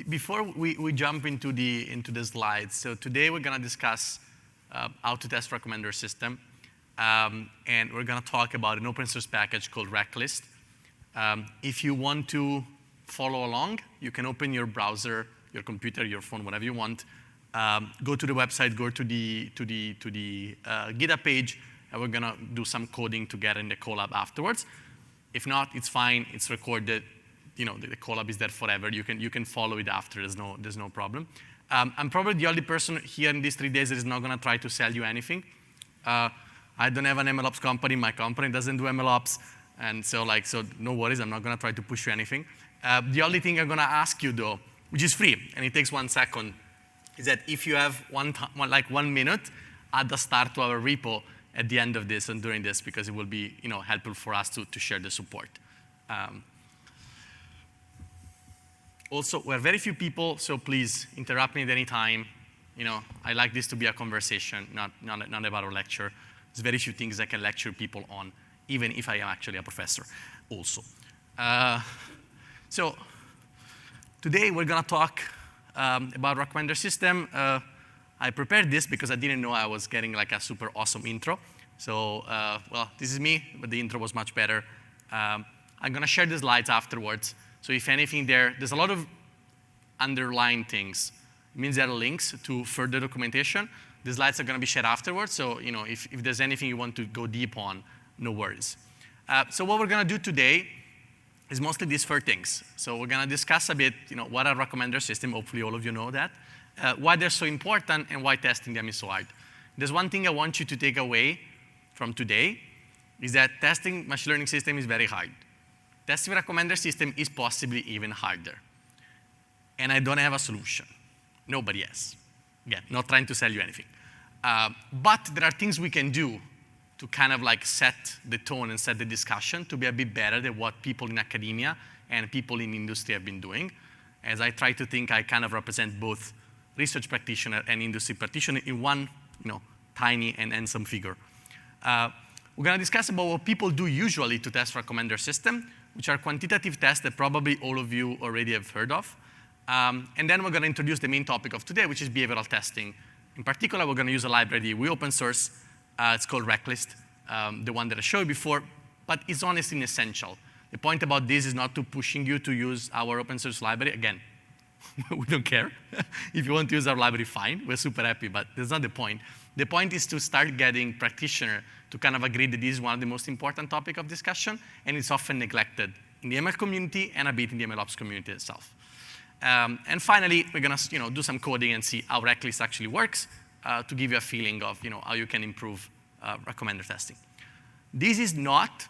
Before we jump into the slides, so today we're going to discuss how to test recommender system, and we're going to talk about an open source package called RecList. If you want to follow along, you can open your browser, your computer, your phone, whatever you want. Go to the website, go to the GitHub page, and we're going to do some coding together in the collab afterwards. If not, it's fine. It's recorded. The collab is there forever. You can follow it after. There's no problem. I'm probably the only person here in these 3 days that is not going to try to sell you anything. I don't have an MLOps company. My company doesn't do MLOps. And so no worries. I'm not going to try to push you anything. The only thing I'm going to ask you, though, which is free, and it takes 1 second, is that if you have 1 minute, add the start to our repo at the end of this and during this, because it will be helpful for us to share the support. Also, we're very few people, so please interrupt me at any time. I like this to be a conversation, not about a lecture. There's very few things I can lecture people on, even if I am actually a professor also. So today we're going to talk about recommender system. I prepared this because I didn't know I was getting a super awesome intro. So, well, this is me, but the intro was much better. I'm going to share the slides afterwards. So if anything there's a lot of underlying things. It means there are links to further documentation. The slides are going to be shared afterwards. So if there's anything you want to go deep on, no worries. So what we're going to do today is mostly these 4 things. So we're going to discuss a bit what are recommender systems. Hopefully all of you know that. Why they're so important and why testing them is so hard. There's one thing I want you to take away from today is that testing machine learning system is very hard. Testing recommender system is possibly even harder. And I don't have a solution. Nobody has. Again, not trying to sell you anything. But there are things we can do to kind of set the tone and set the discussion to be a bit better than what people in academia and people in industry have been doing. As I try to think, I kind of represent both research practitioner and industry practitioner in one tiny and handsome figure. We're going to discuss about what people do usually to test recommender system, which are quantitative tests that probably all of you already have heard of. And then we're going to introduce the main topic of today, which is behavioral testing. In particular, we're going to use a library we open source. It's called RecList, the one that I showed you before, but it's honestly essential. The point about this is not to pushing you to use our open source library. Again, we don't care. If you want to use our library, fine. We're super happy, but that's not the point. The point is to start getting practitioners to kind of agree that this is one of the most important topics of discussion, and it's often neglected in the ML community and a bit in the MLOps community itself. And finally, we're going to do some coding and see how RecList actually works to give you a feeling of how you can improve recommender testing. This is not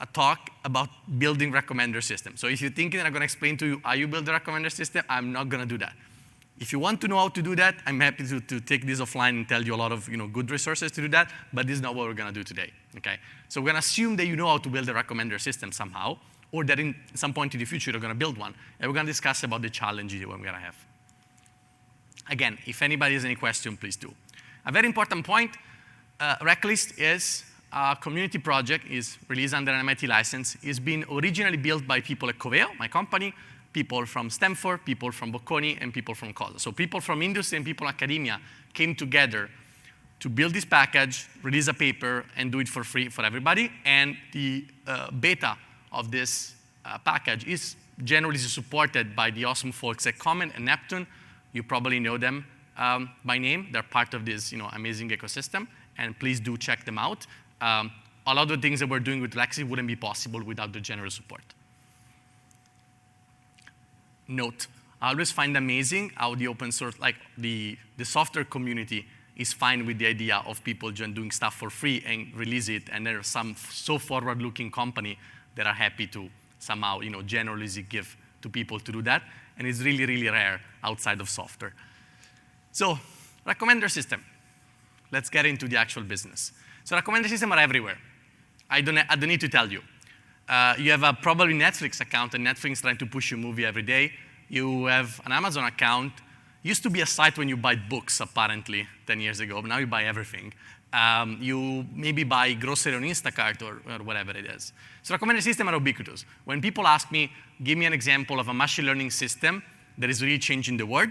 a talk about building recommender system. So if you're thinking I'm going to explain to you how you build a recommender system, I'm not going to do that. If you want to know how to do that, I'm happy to take this offline and tell you a lot of good resources to do that, but this is not what we're going to do today. Okay? So we're going to assume that you know how to build a recommender system somehow, or that in some point in the future you're going to build one, and we're going to discuss about the challenges we're going to have. Again, if anybody has any question, please do. A very important point, RecList is a community project, is released under an MIT license. It's been originally built by people at Coveo, my company, people from Stanford, people from Bocconi, and people from Cosa. So people from industry and people in academia came together to build this package, release a paper, and do it for free for everybody. And the beta of this package is generally supported by the awesome folks at Comment and Neptune. You probably know them by name. They're part of this amazing ecosystem, and please do check them out. A lot of the things that we're doing with RecSys wouldn't be possible without the general support. Note, I always find amazing how the open source, the software community is fine with the idea of people just doing stuff for free and release it, and there are some so forward-looking company that are happy to somehow, generously give to people to do that, and it's really, really rare outside of software. So, recommender system. Let's get into the actual business. So recommender systems are everywhere. I don't need to tell you. You have a probably Netflix account, and Netflix is trying to push you a movie every day. you have an Amazon account. Used to be a site when you buy books, apparently, 10 years ago, but now you buy everything. You maybe buy grocery on Instacart or whatever it is. So recommender systems are ubiquitous. When people ask me, give me an example of a machine learning system that is really changing the world,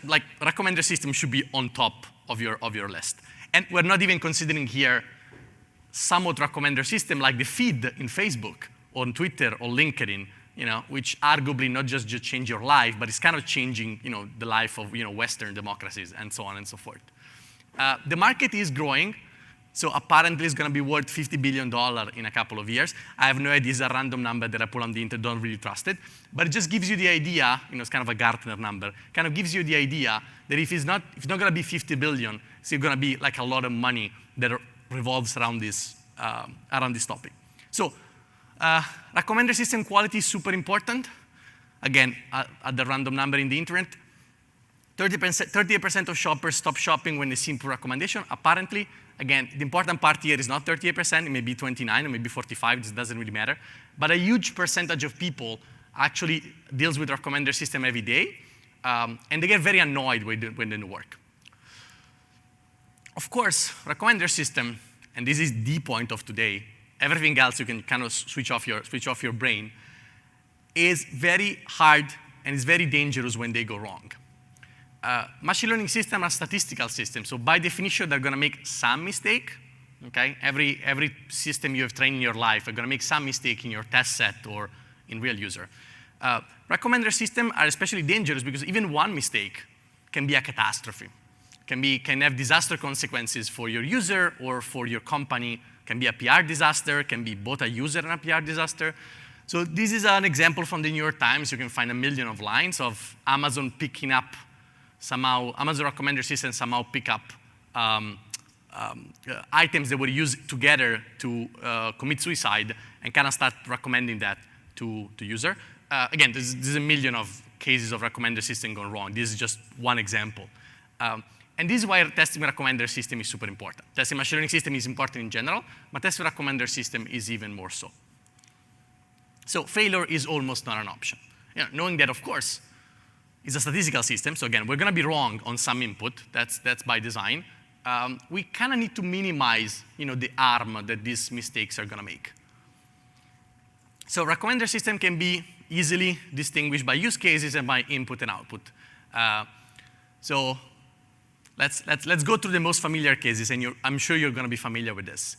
like recommender system should be on top of your list. And we're not even considering here somewhat recommender system like the feed in Facebook, on Twitter, or LinkedIn, which arguably not just change your life, but it's kind of changing, the life of, Western democracies and so on and so forth. The market is growing, so apparently it's going to be worth $50 billion in a couple of years. I have no idea, it's a random number that I pull on the internet, don't really trust it, but it just gives you the idea, it's kind of a Gartner number, kind of gives you the idea that if it's not going to be 50 billion, it's going to be like a lot of money that revolves around this topic. So recommender system quality is super important. Again, at the random number in the internet, 38% of shoppers stop shopping when they see poor recommendation. Apparently, again, the important part here is not 38%, it may be 29, or maybe 45, this doesn't really matter. But a huge percentage of people actually deals with recommender system every day, and they get very annoyed when they don't work. Of course, recommender system, and this is the point of today, everything else you can kind of switch off your brain, is very hard and is very dangerous when they go wrong. Machine learning systems are statistical systems, so by definition, they're going to make some mistake. Okay, every system you have trained in your life are going to make some mistake in your test set or in real user. Recommender systems are especially dangerous because even one mistake can be a catastrophe. Can have disaster consequences for your user or for your company. Can be a PR disaster. Can be both a user and a PR disaster. So this is an example from the New York Times. You can find a million of lines of Amazon picking up somehow, Amazon recommender system somehow pick up items that were used together to commit suicide and kind of start recommending that to user. Again, there's a million of cases of recommender system gone wrong. This is just one example. And this is why testing recommender system is super important. Testing machine learning system is important in general, but testing recommender system is even more so. So failure is almost not an option. Knowing that, of course, it's a statistical system, so again, we're going to be wrong on some input. That's by design. We kind of need to minimize, the harm that these mistakes are going to make. So recommender system can be easily distinguished by use cases and by input and output. So let's go through the most familiar cases, and I'm sure you're going to be familiar with this.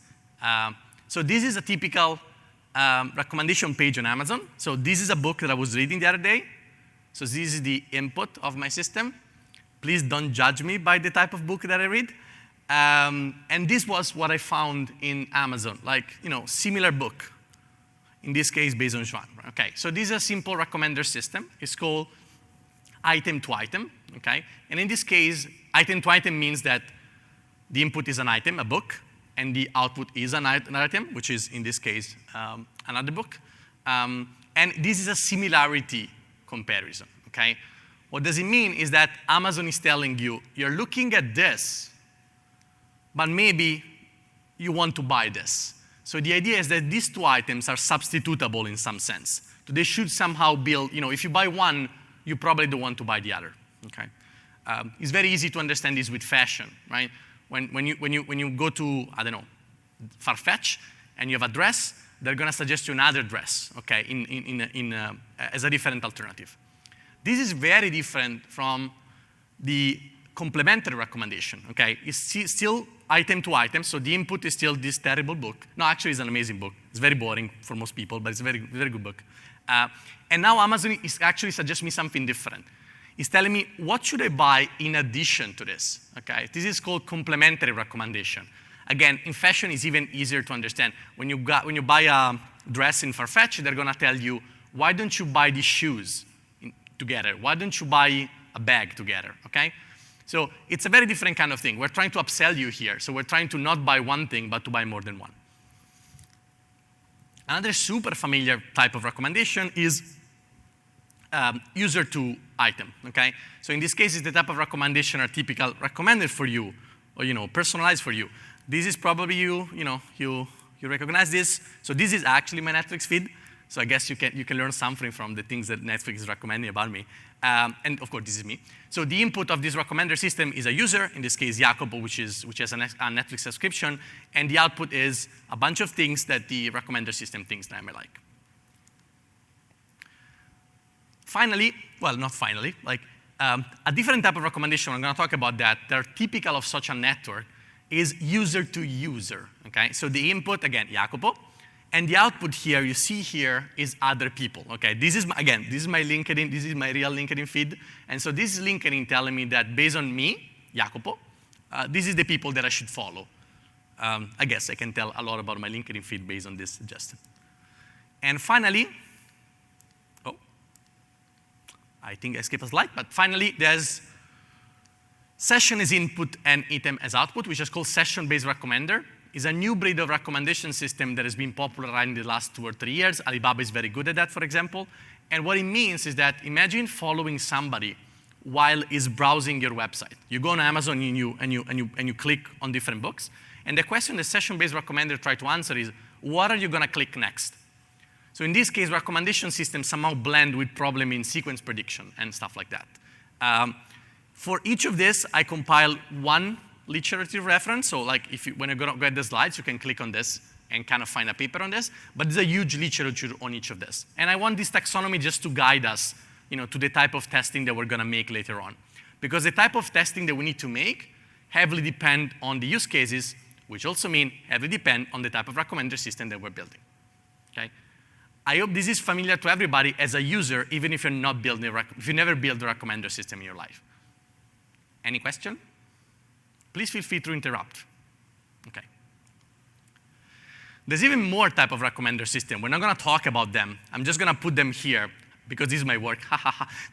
So this is a typical recommendation page on Amazon. So this is a book that I was reading the other day. So this is the input of my system. Please don't judge me by the type of book that I read. And this was what I found in Amazon, like, similar book. In this case, based on genre. Okay, so this is a simple recommender system. It's called item to item, okay? And in this case, item to item means that the input is an item, a book, and the output is an item, which is, in this case, another book. And this is a similarity comparison, okay? What does it mean is that Amazon is telling you, you're looking at this, but maybe you want to buy this. So the idea is that these two items are substitutable in some sense. So they should somehow build, if you buy one, you probably don't want to buy the other, okay? It's very easy to understand this with fashion, right? When you go to, I don't know, Farfetch, and you have a dress, they're going to suggest you another dress, okay, as a different alternative. This is very different from the complementary recommendation, okay? It's still item to item, so the input is still this terrible book. No, actually, it's an amazing book. It's very boring for most people, but it's a very, very good book. And now Amazon is actually suggesting me something different. It's telling me, what should I buy in addition to this, okay? This is called complementary recommendation. Again, in fashion, it's even easier to understand. When you buy a dress in Farfetch, they're going to tell you, why don't you buy these shoes together? Why don't you buy a bag together, okay? So it's a very different kind of thing. We're trying to upsell you here. So we're trying to not buy one thing, but to buy more than one. Another super familiar type of recommendation is user to item, okay? So in this case, it's the type of recommendation are typical recommended for you, or personalized for you. This is probably you recognize this. So this is actually my Netflix feed. So I guess you can learn something from the things that Netflix is recommending about me. And of course, this is me. So the input of this recommender system is a user, in this case, Jacopo, which has a Netflix subscription. And the output is a bunch of things that the recommender system thinks that I may like. Finally, well, not finally, a different type of recommendation, I'm going to talk about that are typical of such a network, is user to user, okay? So the input, again, Jacopo, and the output here, you see here, is other people, okay? This is my LinkedIn, this is my real LinkedIn feed, and so this is LinkedIn telling me that based on me, Jacopo, this is the people that I should follow. I guess I can tell a lot about my LinkedIn feed based on this suggestion. And finally, I think I skipped a slide, but finally, there's session as input and item as output, which is called session-based recommender. It's a new breed of recommendation system that has been popularized in the last 2 or 3 years. Alibaba is very good at that, for example. And what it means is that imagine following somebody while he's browsing your website. You go on Amazon and you click on different books. And the question the session-based recommender tries to answer is, what are you going to click next? So in this case, recommendation systems somehow blend with problem in sequence prediction and stuff like that. For each of this, I compile one literature reference. So like when you go get the slides, you can click on this and kind of find a paper on this. But there's a huge literature on each of this. And I want this taxonomy just to guide us to the type of testing that we're going to make later on. Because the type of testing that we need to make heavily depend on the use cases, which also mean heavily depend on the type of recommender system that we're building. Okay? I hope this is familiar to everybody as a user, even if you're not building if you never built a recommender system in your life. Any question? Please feel free to interrupt. Okay. There's even more type of recommender system. We're not going to talk about them. I'm just going to put them here because this is my work.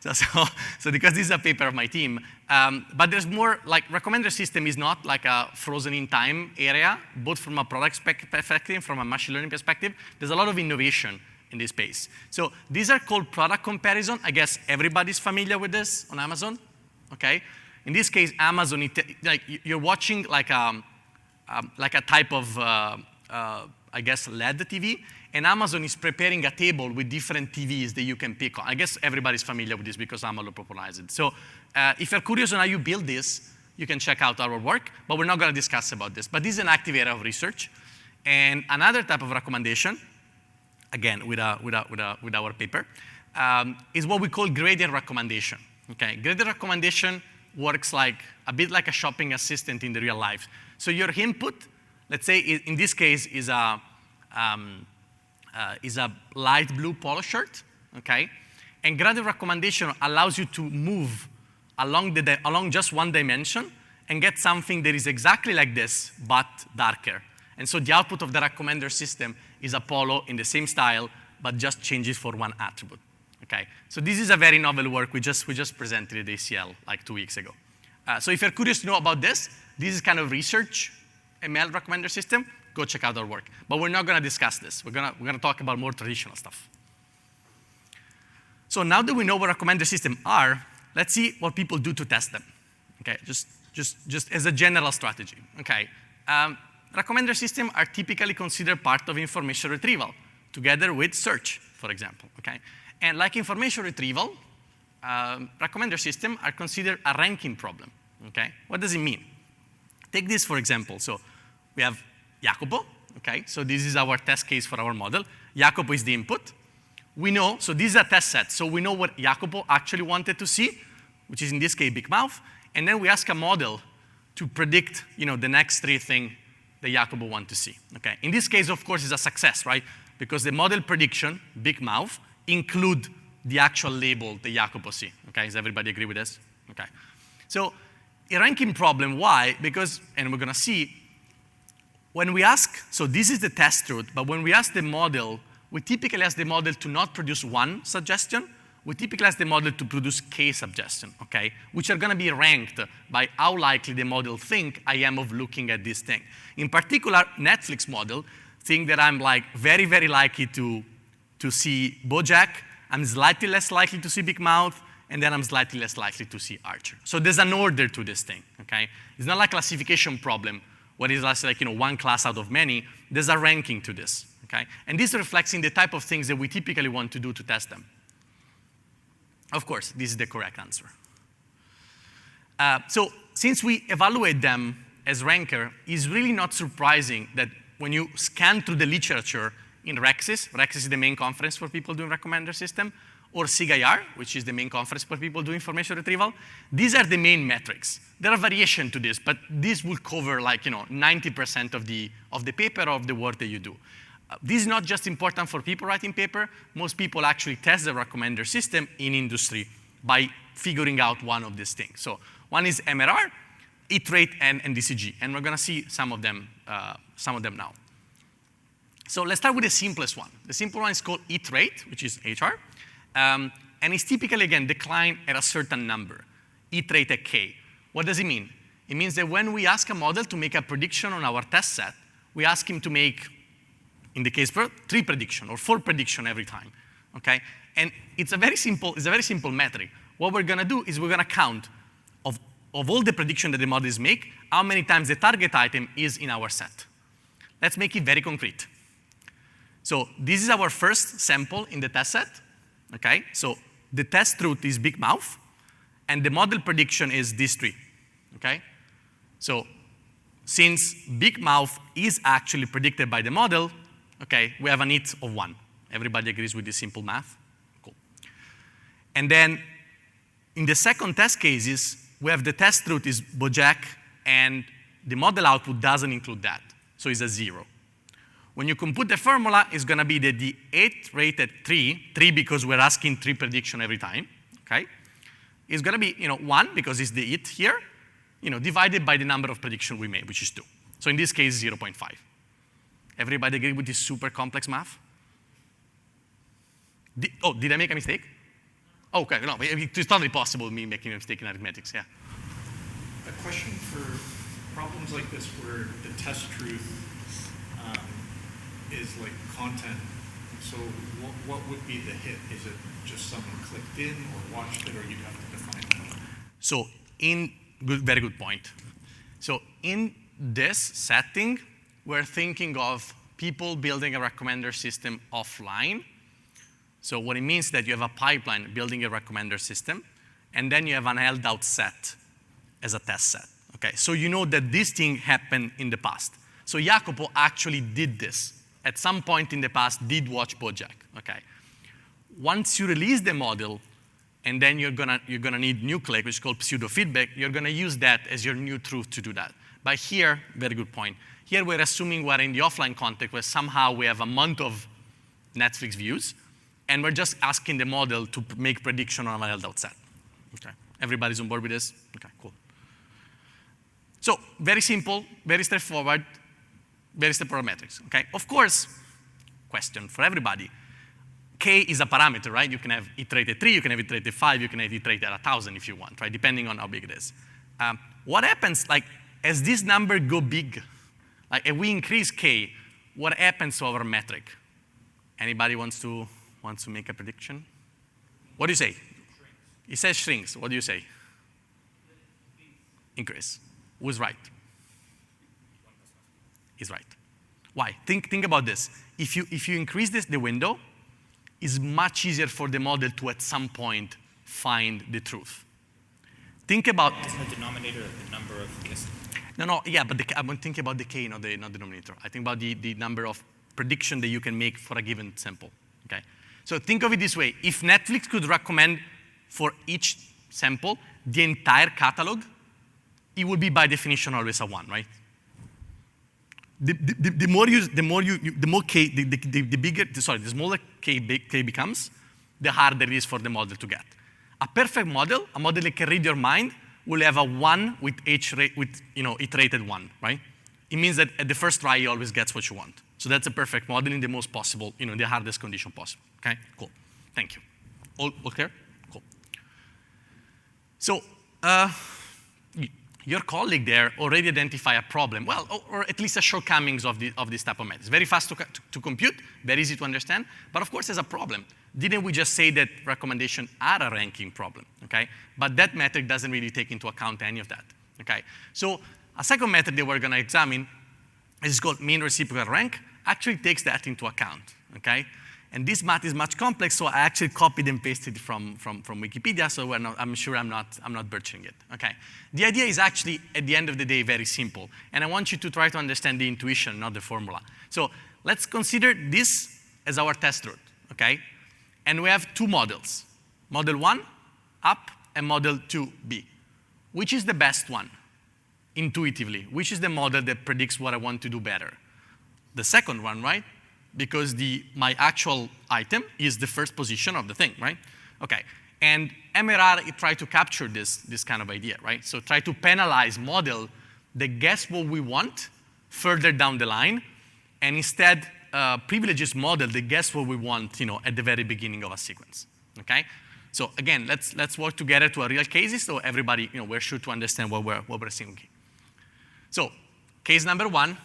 so because this is a paper of my team. But there's more, like recommender system is not like a frozen in time area, both from a product perspective, from a machine learning perspective. There's a lot of innovation in this space. So these are called product comparison. I guess everybody's familiar with this on Amazon, okay? In this case, Amazon, you're watching like a type of, I guess, LED TV, and Amazon is preparing a table with different TVs that you can pick on. I guess everybody's familiar with this because Amazon popularized it. So if you're curious on how you build this, you can check out our work, but we're not going to discuss about this. But this is an active area of research. And another type of recommendation, again, with our paper, is what we call gradient recommendation. Okay, gradient recommendation works a bit like a shopping assistant in the real life. So your input, let's say in this case, is a light blue polo shirt, okay? And gradient recommendation allows you to move along just one dimension and get something that is exactly like this, but darker. And so the output of the recommender system is a polo in the same style, but just changes for one attribute. Okay, so this is a very novel work. We just presented at ACL like 2 weeks ago. So if you're curious to know about this is kind of research ML recommender system. Go check out our work. But we're not going to discuss this. We're gonna talk about more traditional stuff. So now that we know what recommender systems are, let's see what people do to test them. Okay, just as a general strategy. Okay, recommender systems are typically considered part of information retrieval, together with search, for example. Okay. And like information retrieval, recommender systems are considered a ranking problem, okay? What does it mean? Take this, for example. So we have Jacopo, okay? So this is our test case for our model. Jacopo is the input. We know, so this is a test set. So we know what Jacopo actually wanted to see, which is in this case, big mouth. And then we ask a model to predict, the next 3 things that Jacopo wants to see, okay? In this case, of course, it's a success, right? Because the model prediction, big mouth, include the actual label that Jacopo see. Okay, does everybody agree with this? Okay. So a ranking problem, why? Because, and we're going to see, when we ask, so this is the test truth, but when we ask the model, we typically ask the model to not produce one suggestion. We typically ask the model to produce k suggestion, okay, which are going to be ranked by how likely the model think I am of looking at this thing. In particular, Netflix model think that I'm like very, very likely to see BoJack, I'm slightly less likely to see Big Mouth, and then I'm slightly less likely to see Archer. So there's an order to this thing, okay? It's not like a classification problem, where it's like one class out of many. There's a ranking to this, okay? And this reflects in the type of things that we typically want to do to test them. Of course, this is the correct answer. So since we evaluate them as ranker, it's really not surprising that when you scan through the literature in RecSys, RecSys is the main conference for people doing recommender system, or SIGIR, which is the main conference for people doing information retrieval, these are the main metrics. There are variations to this, but this will cover like 90% of the paper or of the work that you do. This is not just important for people writing paper. Most people actually test the recommender system in industry by figuring out one of these things. So one is MRR, hit rate, and DCG, and we're going to see some of them now. So let's start with the simplest one. The simple one is called hit rate, which is HR, and it's typically, again, decline at a certain number, hit rate at K. What does it mean? It means that when we ask a model to make a prediction on our test set, we ask him to make, in the case for 3 prediction or 4 prediction every time, okay? And it's a very simple metric. What we're going to do is we're going to count of all the prediction that the models make, how many times the target item is in our set. Let's make it very concrete. So this is our first sample in the test set, okay? So the test truth is big mouth, and the model prediction is these 3, okay? So since big mouth is actually predicted by the model, okay, we have an hit of 1. Everybody agrees with this simple math? Cool. And then in the second test cases, we have the test truth is Bojack, and the model output doesn't include that, so it's a 0. When you compute the formula, it's going to be that the hit rate at 3 because we're asking 3 prediction every time, okay? It's going to be 1 because it's the hit here, divided by the number of prediction we made, which is 2. So in this case, 0.5. Everybody agree with this super complex math? Did I make a mistake? Okay, no, it's totally possible me making a mistake in arithmetics, yeah. A question for problems like this where the test truth is like content. So what would be the hit? Is it just someone clicked in or watched it, or you'd have to define that? So very good point. So in this setting, we're thinking of people building a recommender system offline. So what it means is that you have a pipeline building a recommender system, and then you have an held out set as a test set. Okay, so you know that this thing happened in the past. So Jacopo actually did this. At some point in the past, did watch Bojack. Okay. Once you release the model, and then you're gonna need nucleic, which is called pseudo feedback. You're gonna use that as your new truth to do that. But here, very good point. Here we're assuming we're in the offline context where somehow we have a month of Netflix views, and we're just asking the model to make prediction on a held out set. Okay. Everybody's on board with this? Okay, cool. So very simple, very straightforward. Very simple metrics, okay? Of course, question for everybody. K is a parameter, right? You can have hit rate at 3, you can have hit rate at 5, you can have hit rate at 1,000 if you want, right? Depending on how big it is. What happens, like, as this number go big, like if we increase K, what happens to our metric? Anybody wants to make a prediction? What do you say? It says shrinks. What do you say? Increase. Who's right? Is right. Why? Think about this. If you increase the window, it's much easier for the model to at some point find the truth. Think about. Isn't the denominator the number of lists? No, yeah, but I'm thinking about the K, not the denominator. I think about the number of prediction that you can make for a given sample. Okay. So think of it this way: if Netflix could recommend for each sample the entire catalog, it would be by definition always a 1, right? The smaller K becomes, the harder it is for the model to get. A perfect model, a model that can read your mind, will have a 1 with hit rated 1, right? It means that at the first try, it always gets what you want. So that's a perfect model in the most possible, the hardest condition possible. Okay, cool. Thank you. All clear? Cool. So, your colleague there already identified a problem, well, or at least a shortcomings of this type of method. It's very fast to compute, very easy to understand, but of course there's a problem. Didn't we just say that recommendations are a ranking problem, okay? But that metric doesn't really take into account any of that, okay? So a second method that we're gonna examine is called mean reciprocal rank. actually takes that into account, okay? And this math is much complex, so I actually copied and pasted it from Wikipedia, so I'm sure I'm not butchering it, okay? The idea is actually, at the end of the day, very simple, and I want you to try to understand the intuition, not the formula. So let's consider this as our test route, okay? And we have two models, model 1, up, and model 2B. Which is the best one, intuitively? Which is the model that predicts what I want to do better? The second one, right? Because my actual item is the first position of the thing, right? Okay, and MRR, it try to capture this kind of idea, right? So try to penalize model that guess what we want further down the line, and instead privileges model that guess what we want, at the very beginning of a sequence, okay? So again, let's work together to a real cases so everybody, we're sure to understand what we're seeing. So case number 1,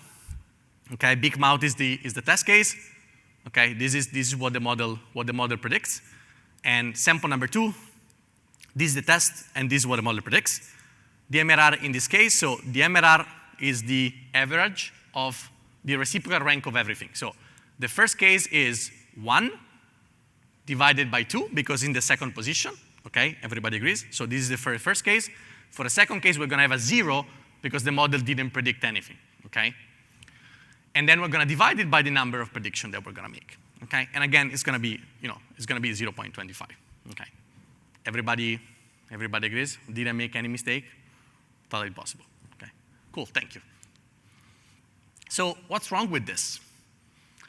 okay, big mouth is the test case. Okay, this is what the model predicts. And sample number 2, this is the test, and this is what the model predicts. The MRR in this case, so the MRR is the average of the reciprocal rank of everything. So the first case is 1 divided by 2, because in the second position, okay, everybody agrees. So this is the first case. For the second case, we're gonna have a 0, because the model didn't predict anything, okay? And then we're gonna divide it by the number of predictions that we're gonna make, okay? And again, it's gonna be, it's gonna be 0.25, okay? Everybody agrees? Didn't make any mistake? Totally possible, okay? Cool, thank you. So what's wrong with this?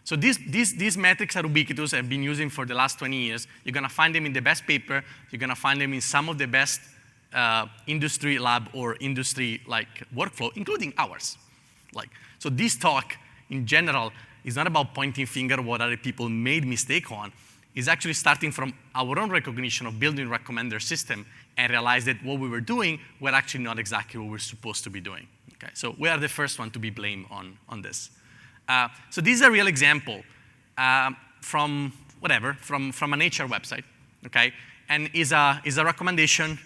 So these metrics are ubiquitous. I've been using for the last 20 years. You're gonna find them in the best paper. You're gonna find them in some of the best industry lab or industry workflow, including ours. So this talk in general is not about pointing finger what other people made mistake on. It's actually starting from our own recognition of building recommender system and realize that what we were doing were actually not exactly what we're supposed to be doing. Okay, so we are the first one to be blamed on this. So this is a real example from an HR website, okay? And is a recommendation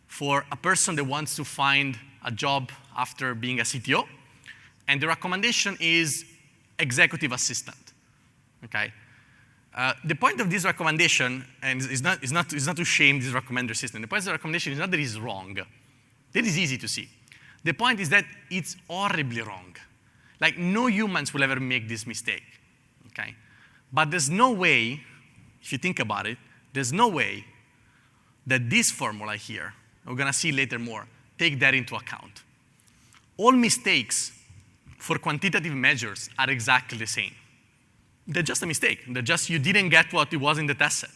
for a person that wants to find a job after being a CTO. And the recommendation is executive assistant, okay? The point of this recommendation, and is not to shame this recommender system. The point of the recommendation is not that it's wrong. That is easy to see. The point is that it's horribly wrong. No humans will ever make this mistake, okay? But there's no way, if you think about it, there's no way that this formula here, we're gonna see later more, take that into account. All mistakes for quantitative measures are exactly the same. They're just a mistake. They're just you didn't get what it was in the test set.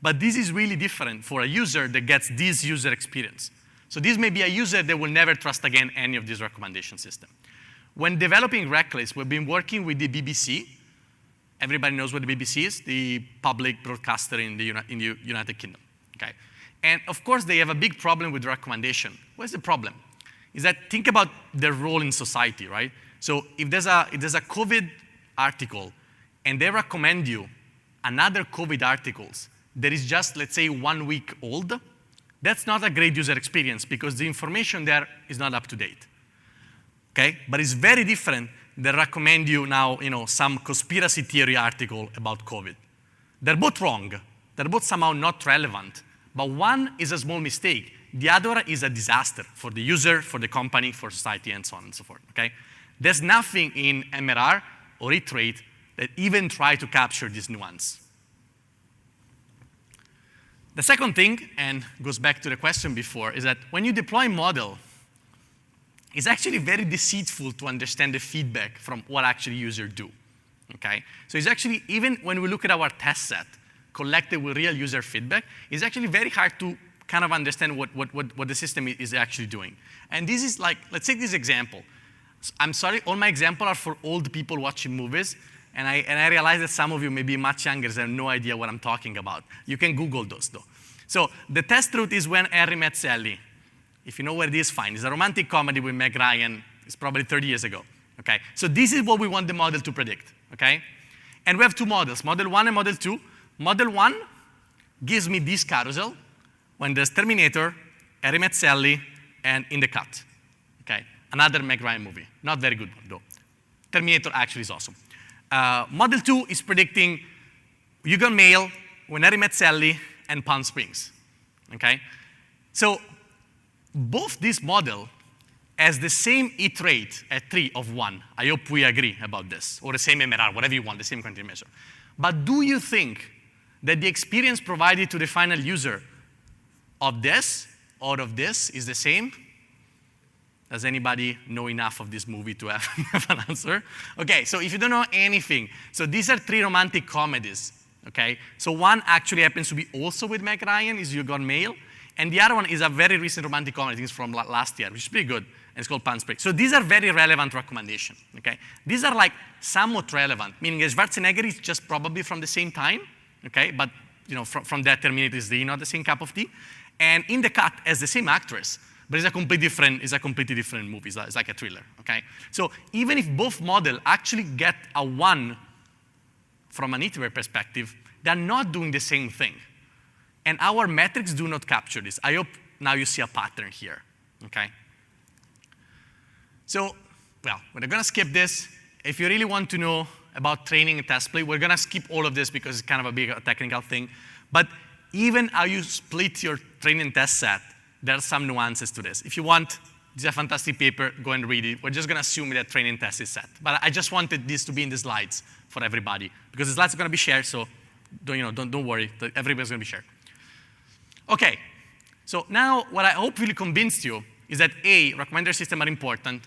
But this is really different for a user that gets this user experience. So this may be a user that will never trust again any of this recommendation system. When developing RecList, we've been working with the BBC. Everybody knows what the BBC is, the public broadcaster in the United Kingdom, okay? And of course, they have a big problem with recommendation. What's the problem? Is that think about their role in society, right? So if there's a COVID article and they recommend you another COVID articles that is just, let's say, 1 week old, that's not a great user experience because the information there is not up to date. Okay? But it's very different than recommend you now, some conspiracy theory article about COVID. They're both wrong. They're both somehow not relevant. But one is a small mistake. The other is a disaster for the user, for the company, for society, and so on and so forth. Okay? There's nothing in MRR or hit rate that even try to capture this nuance. The second thing, and goes back to the question before, is that when you deploy model, it's actually very deceitful to understand the feedback from what actually users do, okay? So it's actually, even when we look at our test set collected with real user feedback, it's actually very hard to kind of understand what the system is actually doing. And this is let's take this example. I'm sorry, all my examples are for old people watching movies, and I realize that some of you may be much younger and have no idea what I'm talking about. You can Google those, though. So the test route is When Harry Met Sally. If you know where it is, fine. It's a romantic comedy with Meg Ryan. It's probably 30 years ago, okay? So this is what we want the model to predict, okay? And we have two models, Model 1 and Model 2. Model 1 gives me this carousel when there's Terminator, Harry Met Sally, and In the Cut, okay? Another Meg Ryan movie. Not very good one, though. Terminator actually is awesome. Model 2 is predicting you got mail, when Harry met Sally, and Palm Springs, okay? So both this model has the same hit rate at 3 of 1. I hope we agree about this, or the same MRR, whatever you want, the same quantity measure. But do you think that the experience provided to the final user of this or of this is the same? Does anybody know enough of this movie to have an answer? Okay, so if you don't know anything, so these are 3 romantic comedies, okay? So one actually happens to be also with Meg Ryan, is You Got Mail, and the other one is a very recent romantic comedy, I think it's from last year, which is pretty good, and it's called Palm Springs. So these are very relevant recommendations, okay? These are like somewhat relevant, meaning Schwarzenegger is just probably from the same time, okay? But you know, from that terminator is not the same cup of tea. And In the Cut as the same actress, but it's a completely different movie. It's like a thriller, okay? So even if both models actually get a 1 from an hit rate perspective, they're not doing the same thing. And our metrics do not capture this. I hope now you see a pattern here, okay? So, well, we're going to skip this. If you really want to know about training and test play, we're going to skip all of this because it's kind of a big technical thing. But even how you split your training and test set, there are some nuances to this. If you want, this is a fantastic paper, go and read it. We're just going to assume that training and test is set. But I just wanted this to be in the slides for everybody because the slides are going to be shared, so don't worry, everybody's going to be shared. Okay, so now what I hope really convinced you is that A, recommender systems are important.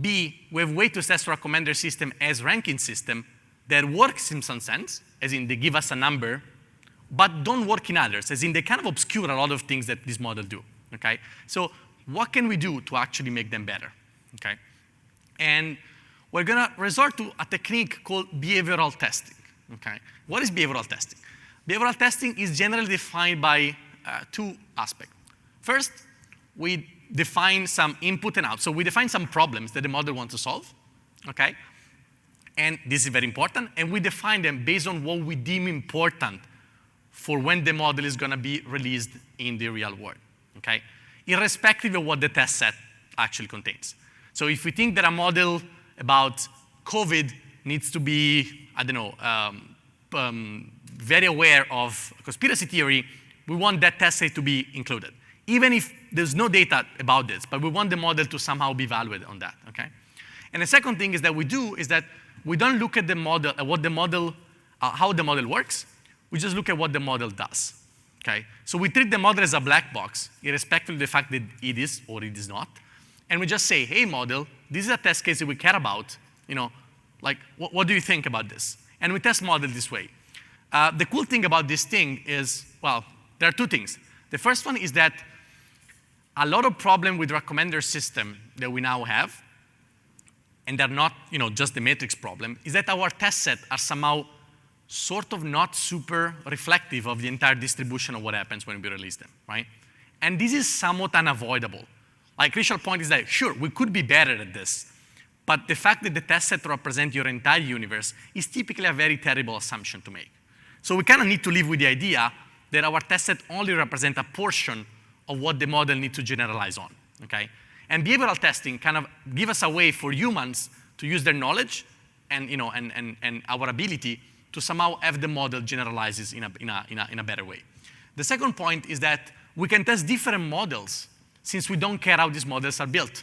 B, we have ways to test recommender system as ranking system that works in some sense, as in they give us a number, but don't work in others, as in they kind of obscure a lot of things that this model do, okay? So what can we do to actually make them better, okay? And we're gonna resort to a technique called behavioral testing, okay? What is behavioral testing? Behavioral testing is generally defined by 2 aspects. First, we define some input and out. So we define some problems that the model wants to solve, okay? And this is very important. And we define them based on what we deem important for when the model is going to be released in the real world, okay? Irrespective of what the test set actually contains. So if we think that a model about COVID needs to be, I don't know, very aware of conspiracy theory, we want that test set to be included. Even if there's no data about this, but we want the model to somehow be evaluated on that, okay? And the second thing is that we don't look at the model, how the model works, we just look at what the model does, okay? So we treat the model as a black box, irrespective of the fact that it is or it is not. And we just say, hey model, this is a test case that we care about, you know, like what do you think about this? And we test model this way. The cool thing about this thing is, well, there are 2 things. The first one is that a lot of problem with recommender system that we now have, and they're not, you know, just the matrix problem, is that our test set are somehow sort of not super reflective of the entire distribution of what happens when we release them, right? And this is somewhat unavoidable. Like, crucial point is that, sure, we could be better at this, but the fact that the test set represents your entire universe is typically a very terrible assumption to make. So we kind of need to live with the idea that our test set only represents a portion of what the model needs to generalize on, okay? And behavioral testing kind of give us a way for humans to use their knowledge and, you know, and our ability to somehow have the model generalizes in a better way. The second point is that we can test different models since we don't care how these models are built.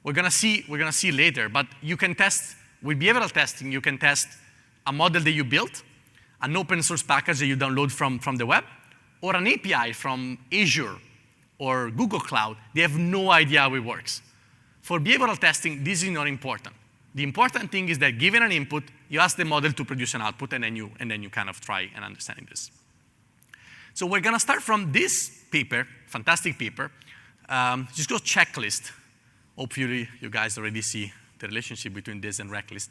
We're gonna see later, but you can test, with behavioral testing, you can test a model that you built, an open source package that you download from the web, or an API from Azure or Google Cloud. They have no idea how it works. For behavioral testing, this is not important. The important thing is that given an input, you ask the model to produce an output, and then you kind of try and understand this. So we're gonna start from this paper, fantastic paper. Just go CheckList. Hopefully you guys already see the relationship between this and RecList,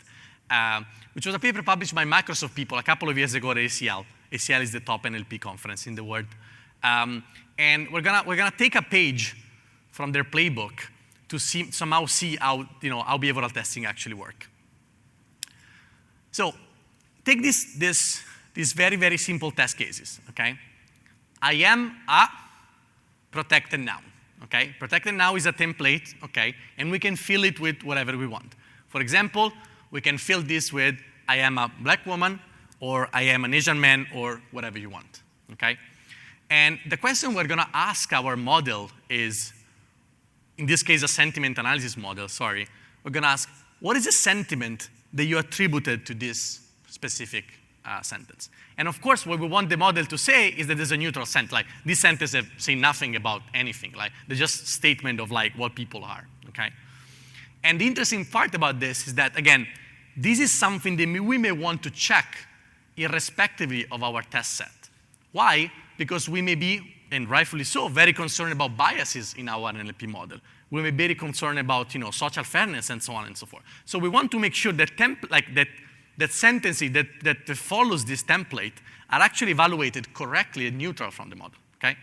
which was a paper published by Microsoft people a couple of years ago at ACL. ACL is the top NLP conference in the world. And we're gonna take a page from their playbook to somehow see how behavioral testing actually work. So take these very, very simple test cases, okay? I am a protected noun, okay? Protected noun is a template, okay? And we can fill it with whatever we want. For example, we can fill this with I am a black woman, or I am an Asian man, or whatever you want, okay? And the question we're gonna ask our model is, in this case, a sentiment analysis model, sorry. We're gonna ask, what is the sentiment that you attributed to this specific sentence? And of course, what we want the model to say is that there's a neutral sentence. Like, these sentences say nothing about anything. Like, they're just statement of like what people are, okay? And the interesting part about this is that, again, this is something that we may want to check irrespectively of our test set. Why? Because we may be, and rightfully so, very concerned about biases in our NLP model. We may be very concerned about, social fairness and so on and so forth. So we want to make sure that that sentences that follows this template are actually evaluated correctly and neutral from the model, okay?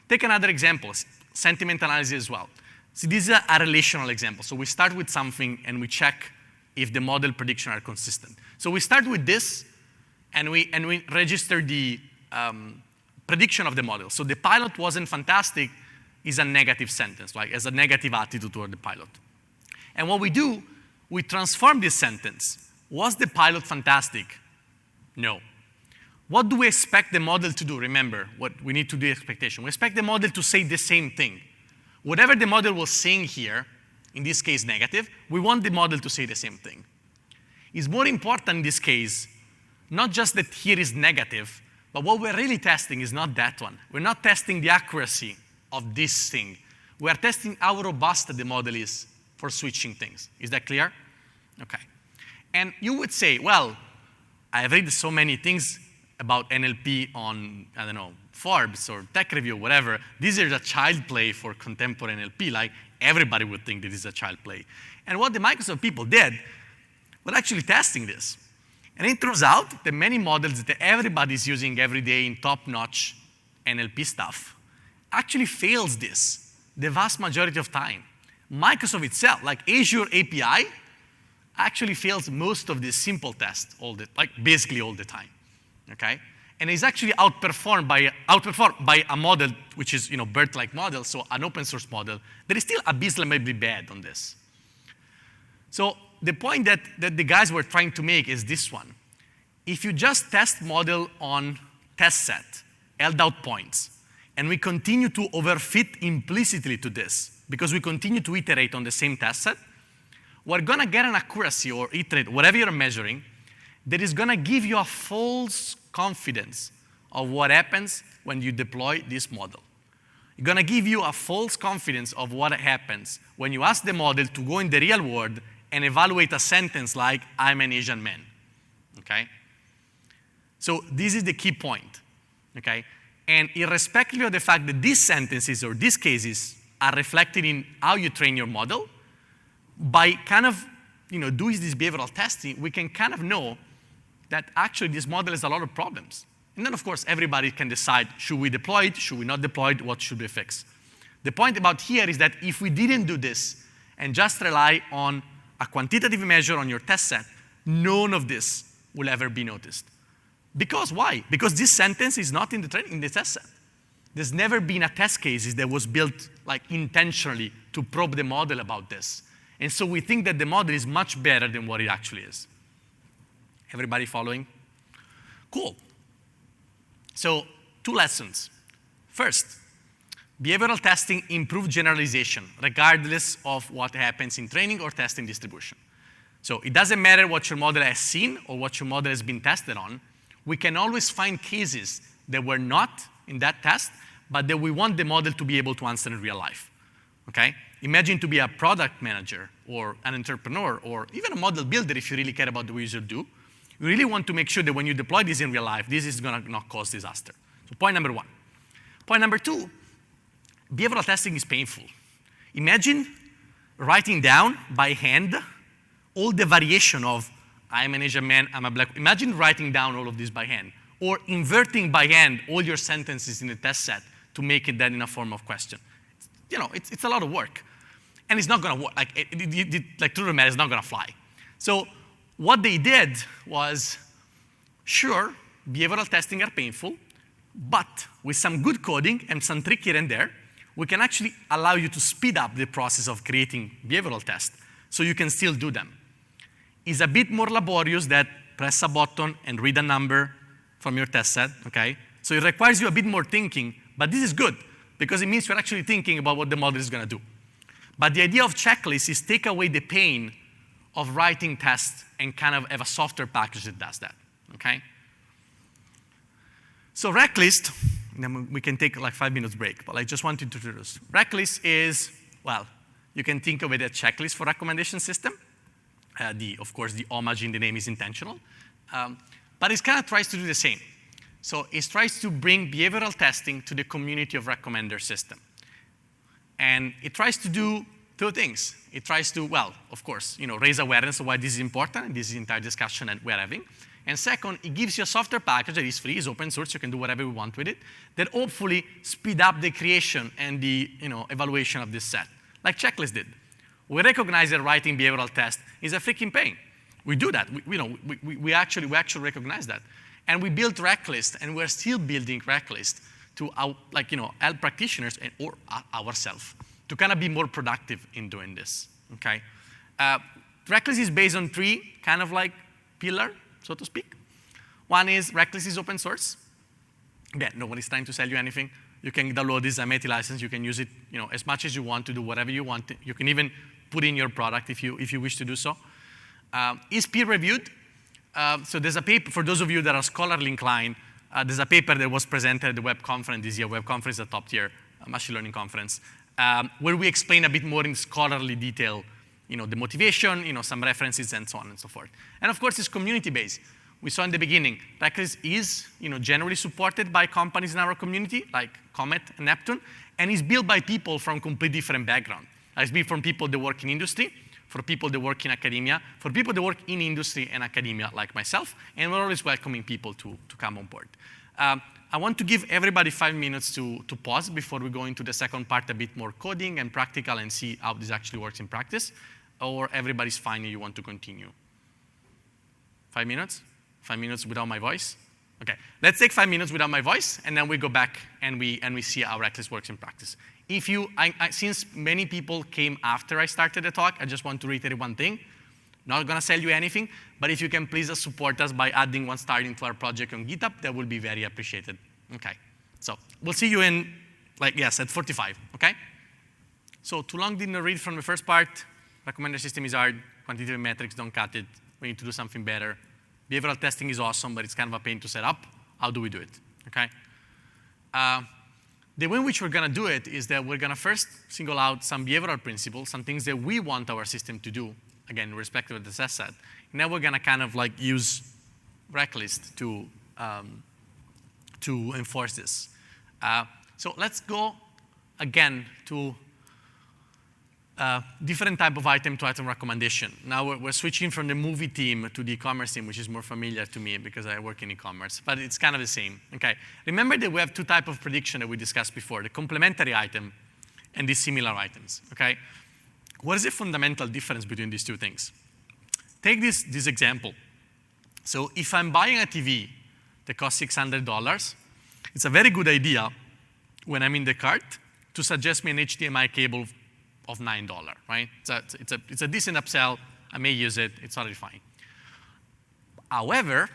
Take another example, sentiment analysis as well. So this is a relational example. So we start with something and we check if the model prediction are consistent. So we start with this and we register the prediction of the model. So the pilot wasn't fantastic is a negative sentence, like as a negative attitude toward the pilot. And what we do, we transform this sentence. Was the pilot fantastic? No. What do we expect the model to do? Remember, what we need to do expectation. We expect the model to say the same thing. Whatever the model was saying here, in this case negative, we want the model to say the same thing. It's more important in this case, not just that here is negative, but what we're really testing is not that one. We're not testing the accuracy of this thing. We're testing how robust the model is for switching things. Is that clear? Okay. And you would say, well, I've read so many things about NLP on, I don't know, Forbes or Tech Review, whatever. This is a child play for contemporary NLP. Like, everybody would think that this is a child play. And what the Microsoft people did, were actually testing this. And it turns out that many models that everybody's using every day in top-notch NLP stuff actually fails this the vast majority of time. Microsoft itself, like Azure API, actually fails most of these simple tests, basically all the time, okay? And it's actually outperformed by a model which is, BERT-like model, so an open source model that is still abysmally bad on this. So the point that the guys were trying to make is this one. If you just test model on test set, held out points, and we continue to overfit implicitly to this, because we continue to iterate on the same test set, we're gonna get an accuracy or iterate, whatever you're measuring, that is gonna give you a false confidence of what happens when you deploy this model. It's gonna give you a false confidence of what happens when you ask the model to go in the real world and evaluate a sentence like, I'm an Asian man, okay? So this is the key point, okay? And irrespective of the fact that these sentences or these cases are reflected in how you train your model, by kind of doing this behavioral testing, we can kind of know that actually this model has a lot of problems. And then, of course, everybody can decide, should we deploy it, should we not deploy it, what should we fix? The point about here is that if we didn't do this and just rely on a quantitative measure on your test set, none of this will ever be noticed. Because why? Because this sentence is not in the test set. There's never been a test case that was built intentionally to probe the model about this. And so we think that the model is much better than what it actually is. Everybody following? Cool. So 2 lessons. First, behavioral testing improves generalization, regardless of what happens in training or testing distribution. So it doesn't matter what your model has seen or what your model has been tested on. We can always find cases that were not in that test, but that we want the model to be able to answer in real life, okay? Imagine to be a product manager or an entrepreneur or even a model builder if you really care about the way you do. You really want to make sure that when you deploy this in real life, this is going to not cause disaster. So point number 1. Point number 2, behavioral testing is painful. Imagine writing down by hand all the variation of I'm an Asian man, I'm a black. Imagine writing down all of this by hand or inverting by hand all your sentences in the test set to make it then in a form of question. It's a lot of work. And it's not going to work. True matter, it's not going to fly. So what they did was, sure, behavioral testing are painful, but with some good coding and some trick here and there, we can actually allow you to speed up the process of creating behavioral tests so you can still do them. It's a bit more laborious than press a button and read a number from your test set, okay? So it requires you a bit more thinking, but this is good because it means you're actually thinking about what the model is going to do. But the idea of checklists is take away the pain of writing tests and kind of have a software package that does that, okay? So RecList, and then we can take like 5 minutes break, but I just wanted to introduce. RecList is, well, you can think of it as a checklist for recommendation system. Of course, the homage in the name is intentional. But it kind of tries to do the same. So it tries to bring behavioral testing to the community of recommender system. And it tries to do two things. It tries to, well, of course, raise awareness of why this is important, and this is the entire discussion that we're having. And second, it gives you a software package that is free, is open source, you can do whatever you want with it, that hopefully speed up the creation and the evaluation of this set, like Checklist did. We recognize that writing behavioral tests is a freaking pain. We do that. We actually recognize that. And we built RecList, and we're still building RecList to help practitioners or ourselves to kind of be more productive in doing this, okay? RecList is based on three kind of like pillars, so to speak. One is RecList is open source. Again, nobody's trying to sell you anything. You can download this MIT license. You can use it as much as you want to do whatever you want. You can even put in your product if you wish to do so. Is peer-reviewed. So there's a paper, for those of you that are scholarly inclined, there's a paper that was presented at the Web Conference this year. Web Conference is a top-tier machine learning conference, where we explain a bit more in scholarly detail the motivation, some references, and so on and so forth. And of course, it's community-based. We saw in the beginning, RecList is generally supported by companies in our community, like Comet and Neptune, and is built by people from completely different backgrounds. It's built from people that work in industry, for people that work in academia, for people that work in industry and academia, like myself, and we're always welcoming people to come on board. I want to give everybody 5 minutes to pause before we go into the second part, a bit more coding and practical, and see how this actually works in practice, or everybody's fine and you want to continue. 5 minutes? 5 minutes without my voice? Okay, let's take 5 minutes without my voice, and then we go back and we see how RecList works in practice. Since many people came after I started the talk, I just want to reiterate one thing. Not gonna sell you anything, but if you can please support us by adding 1 star into our project on GitHub, that will be very appreciated. Okay, so we'll see you in, at 45, okay? So too long didn't read from the first part. Recommender system is hard. Quantitative metrics don't cut it. We need to do something better. Behavioral testing is awesome, but it's kind of a pain to set up. How do we do it, okay? The way in which we're gonna do it is that we're gonna first single out some behavioral principles, some things that we want our system to do, again, irrespective of the test set. And then we're gonna kind of use RecList to enforce this. So let's go again to different type of item-to-item recommendation. Now we're switching from the movie team to the e-commerce team, which is more familiar to me because I work in e-commerce, but it's kind of the same, okay? Remember that we have 2 types of prediction that we discussed before, the complementary item and the similar items, okay? What is the fundamental difference between these 2 things? Take this example. So if I'm buying a TV that costs $600, it's a very good idea when I'm in the cart to suggest me an HDMI cable of $9, right? It's a decent upsell. I may use it. It's totally fine. However,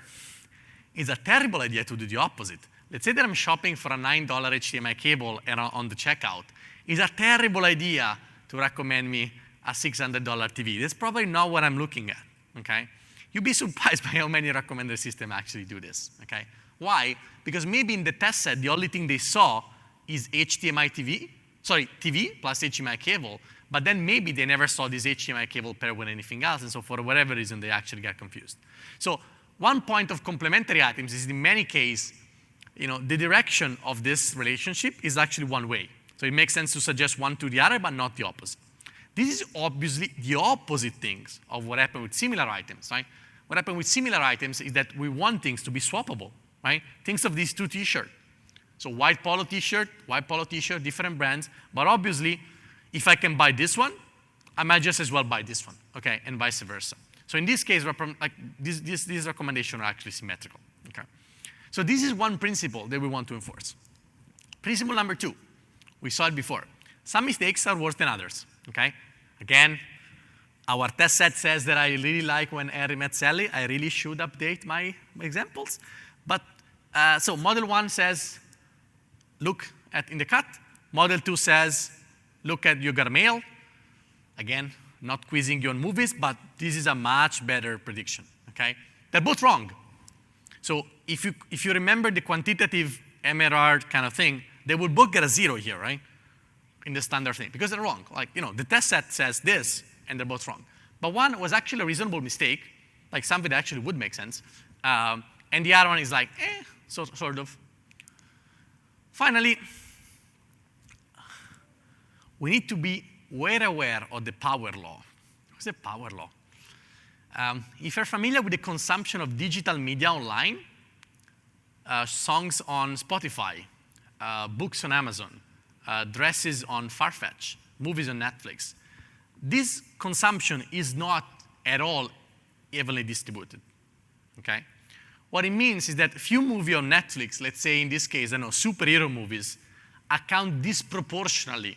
it's a terrible idea to do the opposite. Let's say that I'm shopping for a $9 HDMI cable and on the checkout. It's a terrible idea to recommend me a $600 TV. That's probably not what I'm looking at, okay? You'd be surprised by how many recommender systems actually do this, okay? Why? Because maybe in the test set, the only thing they saw is TV plus HDMI cable, but then maybe they never saw this HDMI cable paired with anything else, and so for whatever reason, they actually got confused. So one point of complementary items is in many cases, the direction of this relationship is actually one way. So it makes sense to suggest one to the other, but not the opposite. This is obviously the opposite things of what happened with similar items, right? What happened with similar items is that we want things to be swappable, right? Think of these 2 t-shirts. So white polo t-shirt, different brands, but obviously, if I can buy this one, I might just as well buy this one, okay, and vice versa. So in this case, these recommendations are actually symmetrical, okay? So this is one principle that we want to enforce. Principle number 2, we saw it before. Some mistakes are worse than others, okay? Again, Our test set says that I really like when Harry met Sally. I really should update my examples. But so model 1 says, look in the cut. Model 2 says, look at you got a mail. Again, not quizzing you on movies, but this is a much better prediction. Okay, they're both wrong. So if you remember the quantitative MRR kind of thing, they will both get a 0 here, right? In the standard thing, because they're wrong. Like, the test set says this, and they're both wrong. But one was actually a reasonable mistake, like something that actually would make sense. And the other one is like, sort of. Finally, we need to be well aware of the power law. What's the power law? If you're familiar with the consumption of digital media online, songs on Spotify, books on Amazon, dresses on Farfetch, movies on Netflix, this consumption is not at all evenly distributed, okay? What it means is that few movies on Netflix, let's say in this case, superhero movies, account disproportionately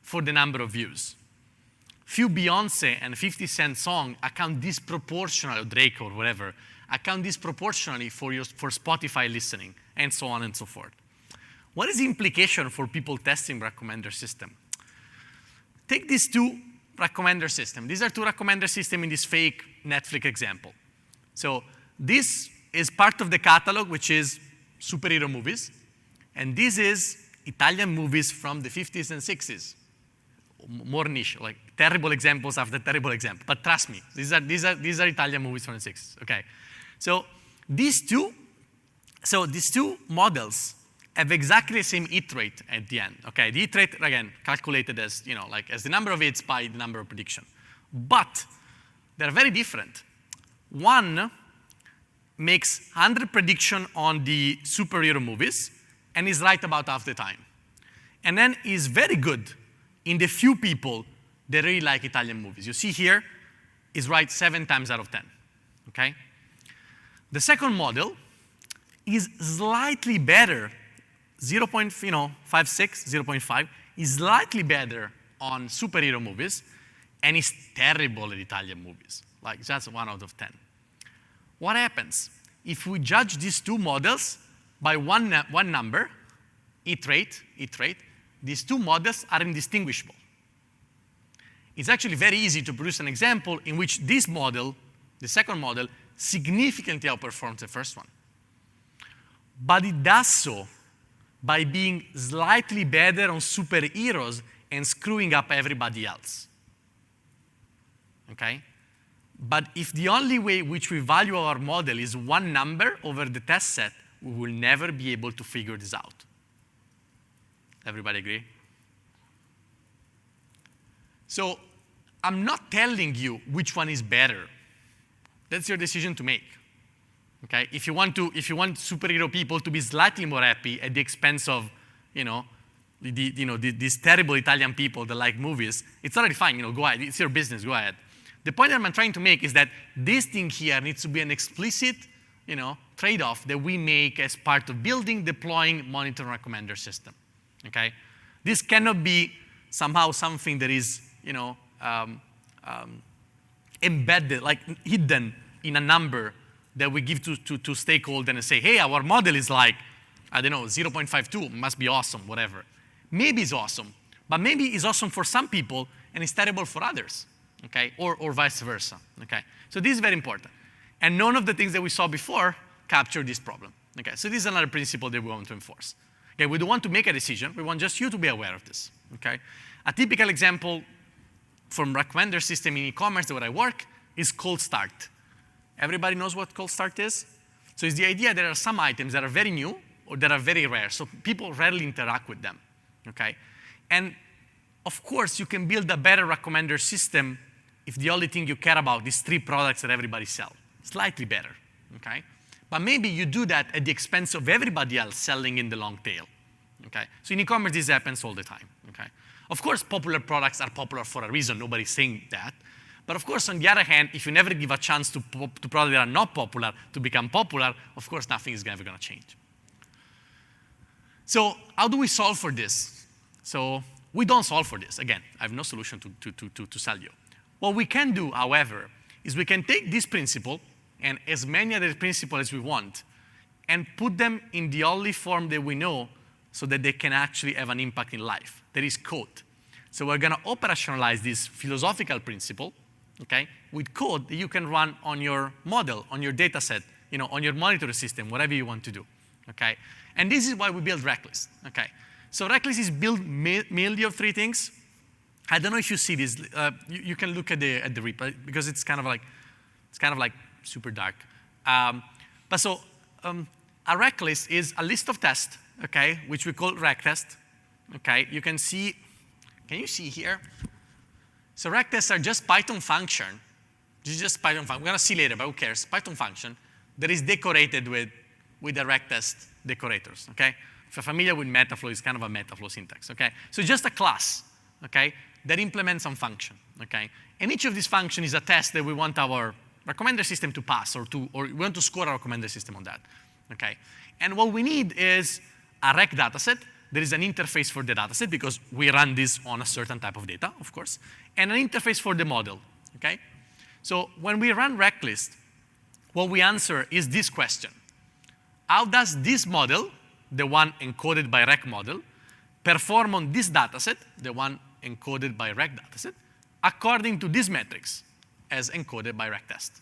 for the number of views. Few Beyonce and 50 Cent songs account disproportionately, or Drake or whatever, account disproportionately for Spotify listening, and so on and so forth. What is the implication for people testing recommender system? Take these two recommender systems. These are two recommender systems in this fake Netflix example. So this is part of the catalog, which is superhero movies, and this is Italian movies from the 50s and 60s. More niche, like terrible examples after terrible example. But trust me, these are Italian movies from the 60s. Okay, so these two models have exactly the same hit rate at the end. Okay, the hit rate again calculated as as the number of hits by the number of prediction, but they're very different. One makes 100 prediction on the superhero movies and is right about half the time, and then is very good in the few people that really like Italian movies. You see here, is right 7 times out of 10, okay? The second model is slightly better, 0.56, 0.5, is slightly better on superhero movies, and is terrible at Italian movies, like just 1 out of 10. What happens? If we judge these two models by one number, hit rate, these two models are indistinguishable. It's actually very easy to produce an example in which this model, the second model, significantly outperforms the first one. But it does so by being slightly better on superheroes and screwing up everybody else. Okay? But if the only way which we value our model is one number over the test set, we will never be able to figure this out. Everybody agree? So I'm not telling you which one is better. That's your decision to make. Okay? If you want superhero people to be slightly more happy at the expense of, these terrible Italian people that like movies, it's already fine. Go ahead. It's your business. Go ahead. The point that I'm trying to make is that this thing here needs to be an explicit, trade-off that we make as part of building, deploying, monitoring recommender system. Okay, this cannot be somehow something that is, embedded, like hidden in a number that we give to stakeholders and say, hey, our model is like, 0.52, must be awesome, whatever. Maybe it's awesome, but maybe it's awesome for some people and it's terrible for others, okay, or vice versa, okay? So this is very important. And none of the things that we saw before capture this problem, okay? So this is another principle that we want to enforce. Okay, we don't want to make a decision. We want just you to be aware of this, okay? A typical example from recommender system in e-commerce where I work is cold start. Everybody knows what cold start is? So it's the idea that there are some items that are very new or that are very rare, so people rarely interact with them, okay? And of course, you can build a better recommender system if the only thing you care about is 3 products that everybody sells. Slightly better, okay? But maybe you do that at the expense of everybody else selling in the long tail, okay? So in e-commerce, this happens all the time, okay? Of course, popular products are popular for a reason. Nobody's saying that. But of course, on the other hand, if you never give a chance to products that are not popular to become popular, of course, nothing is ever going to change. So how do we solve for this? So we don't solve for this. Again, I have no solution to sell you. What we can do, however, is we can take this principle and as many other principles as we want and put them in the only form that we know so that they can actually have an impact in life. That is code. So we're going to operationalize this philosophical principle, okay, with code that you can run on your model, on your data set, on your monitoring system, whatever you want to do, okay? And this is why we build RecList, okay? So RecList is built mainly of three things. I don't know if you see this. You can look at the repo because it's kind of like super dark. A RecList is a list of tests, okay, which we call RecTest, okay? You can see. Can you see here? So RecTests are just Python function. This is just Python function. We're gonna see later, but who cares? Python function that is decorated with the RecTest decorators, okay? If you're familiar with Metaflow, it's kind of a Metaflow syntax, okay? So just a class, okay, that implements some function, okay? And each of these functions is a test that we want our recommender system to pass or we want to score our recommender system on that, okay? And what we need is a rec dataset. There is an interface for the dataset because we run this on a certain type of data, of course, and an interface for the model, okay? So when we run RecList, what we answer is this question. How does this model, the one encoded by rec model, perform on this dataset, the one encoded by rec dataset, according to these metrics as encoded by RecTest,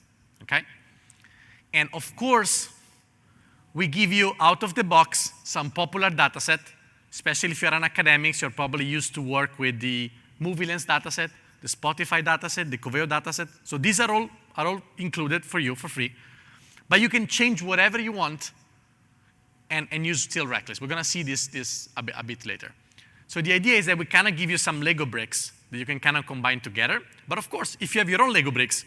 okay? And of course, we give you out of the box some popular dataset. Especially if you're an academic, you're probably used to work with the MovieLens dataset, the Spotify dataset, the Coveo dataset. So these are all included for you for free. But you can change whatever you want and use still RecList. We're going to see this a bit later. So the idea is that we kind of give you some Lego bricks that you can kind of combine together. But of course, if you have your own Lego bricks,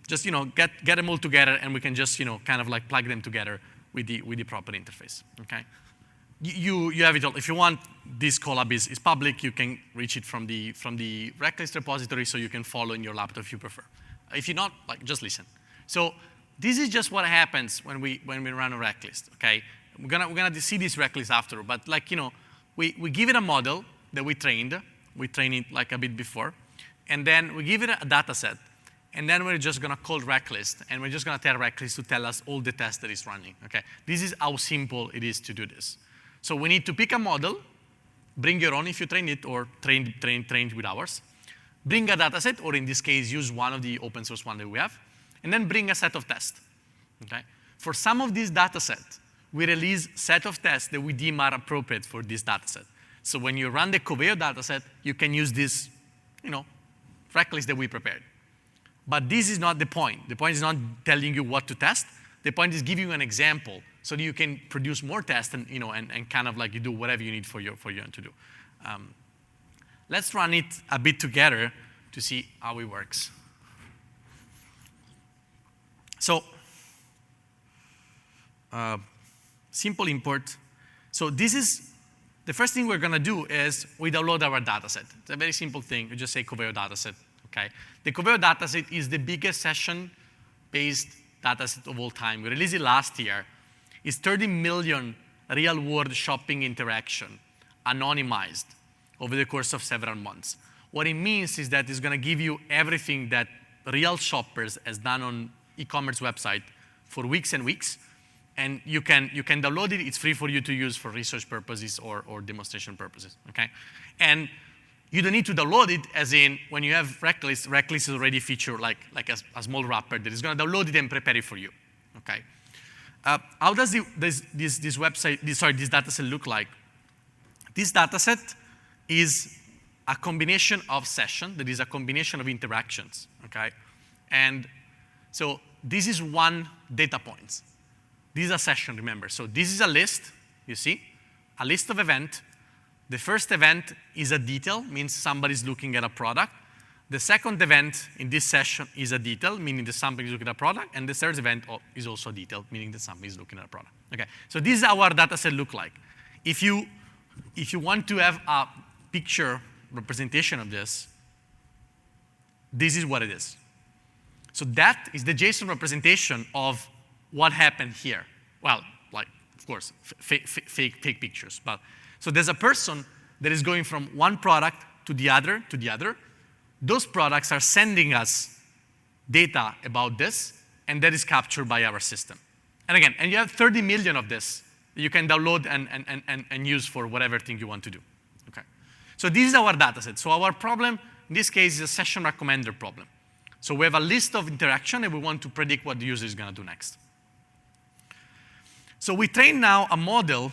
just get them all together and we can just kind of like plug them together with the proper interface. Okay. You have it all. If you want, this collab is public. You can reach it from the RecList repository, so you can follow in your laptop if you prefer. If you're not, just listen. So this is just what happens when we run a RecList. Okay, we're gonna see this RecList after, but we give it a model that we trained. We train it like a bit before, and then we give it a data set, and then we're just gonna call RecList, and we're just gonna tell RecList to tell us all the tests that it's running. Okay, this is how simple it is to do this. So we need to pick a model, bring your own if you train it, or train with ours. Bring a data set, or in this case, use one of the open source one that we have, and then bring a set of tests. Okay? For some of these data sets, we release set of tests that we deem are appropriate for this data set. So when you run the Coveo data set, you can use this, RecList that we prepared. But this is not the point. The point is not telling you what to test. The point is giving you an example so that you can produce more tests and, and kind of like you do whatever you need for your end to do. Let's run it a bit together to see how it works. So, simple import. So this is, the first thing we're gonna do is we download our dataset. It's a very simple thing. We just say Coveo dataset, okay? The Coveo dataset is the biggest session-based dataset of all time. We released it last year. It's 30 million real-world shopping interaction, anonymized, over the course of several months. What it means is that it's going to give you everything that real shoppers has done on e-commerce website for weeks and weeks, and you can download it. It's free for you to use for research purposes or demonstration purposes, okay? And you don't need to download it, as in when you have RecList, RecList is already featured like a small wrapper that is going to download it and prepare it for you, okay? How does this dataset look like? This dataset is a combination of sessions, that is a combination of interactions, okay? And so this is one data points. This is a session, remember. So this is a list, you see, a list of events. The first event is a detail, means somebody's looking at a product. The second event in this session is a detail, meaning that somebody is looking at a product. And the third event is also a detail, meaning that somebody is looking at a product. Okay, so this is how our data set look like. If you want to have a picture representation of this, this is what it is. So that is the JSON representation of what happened here. Well, like, of course, fake pictures. But so there's a person that is going from one product to the other, those products are sending us data about this, and that is captured by our system. And again, and you have 30 million of this that you can download and use for whatever thing you want to do. Okay. So this is our data set. So our problem, in this case, is a session recommender problem. So we have a list of interaction, and we want to predict what the user is going to do next. So we train now a model.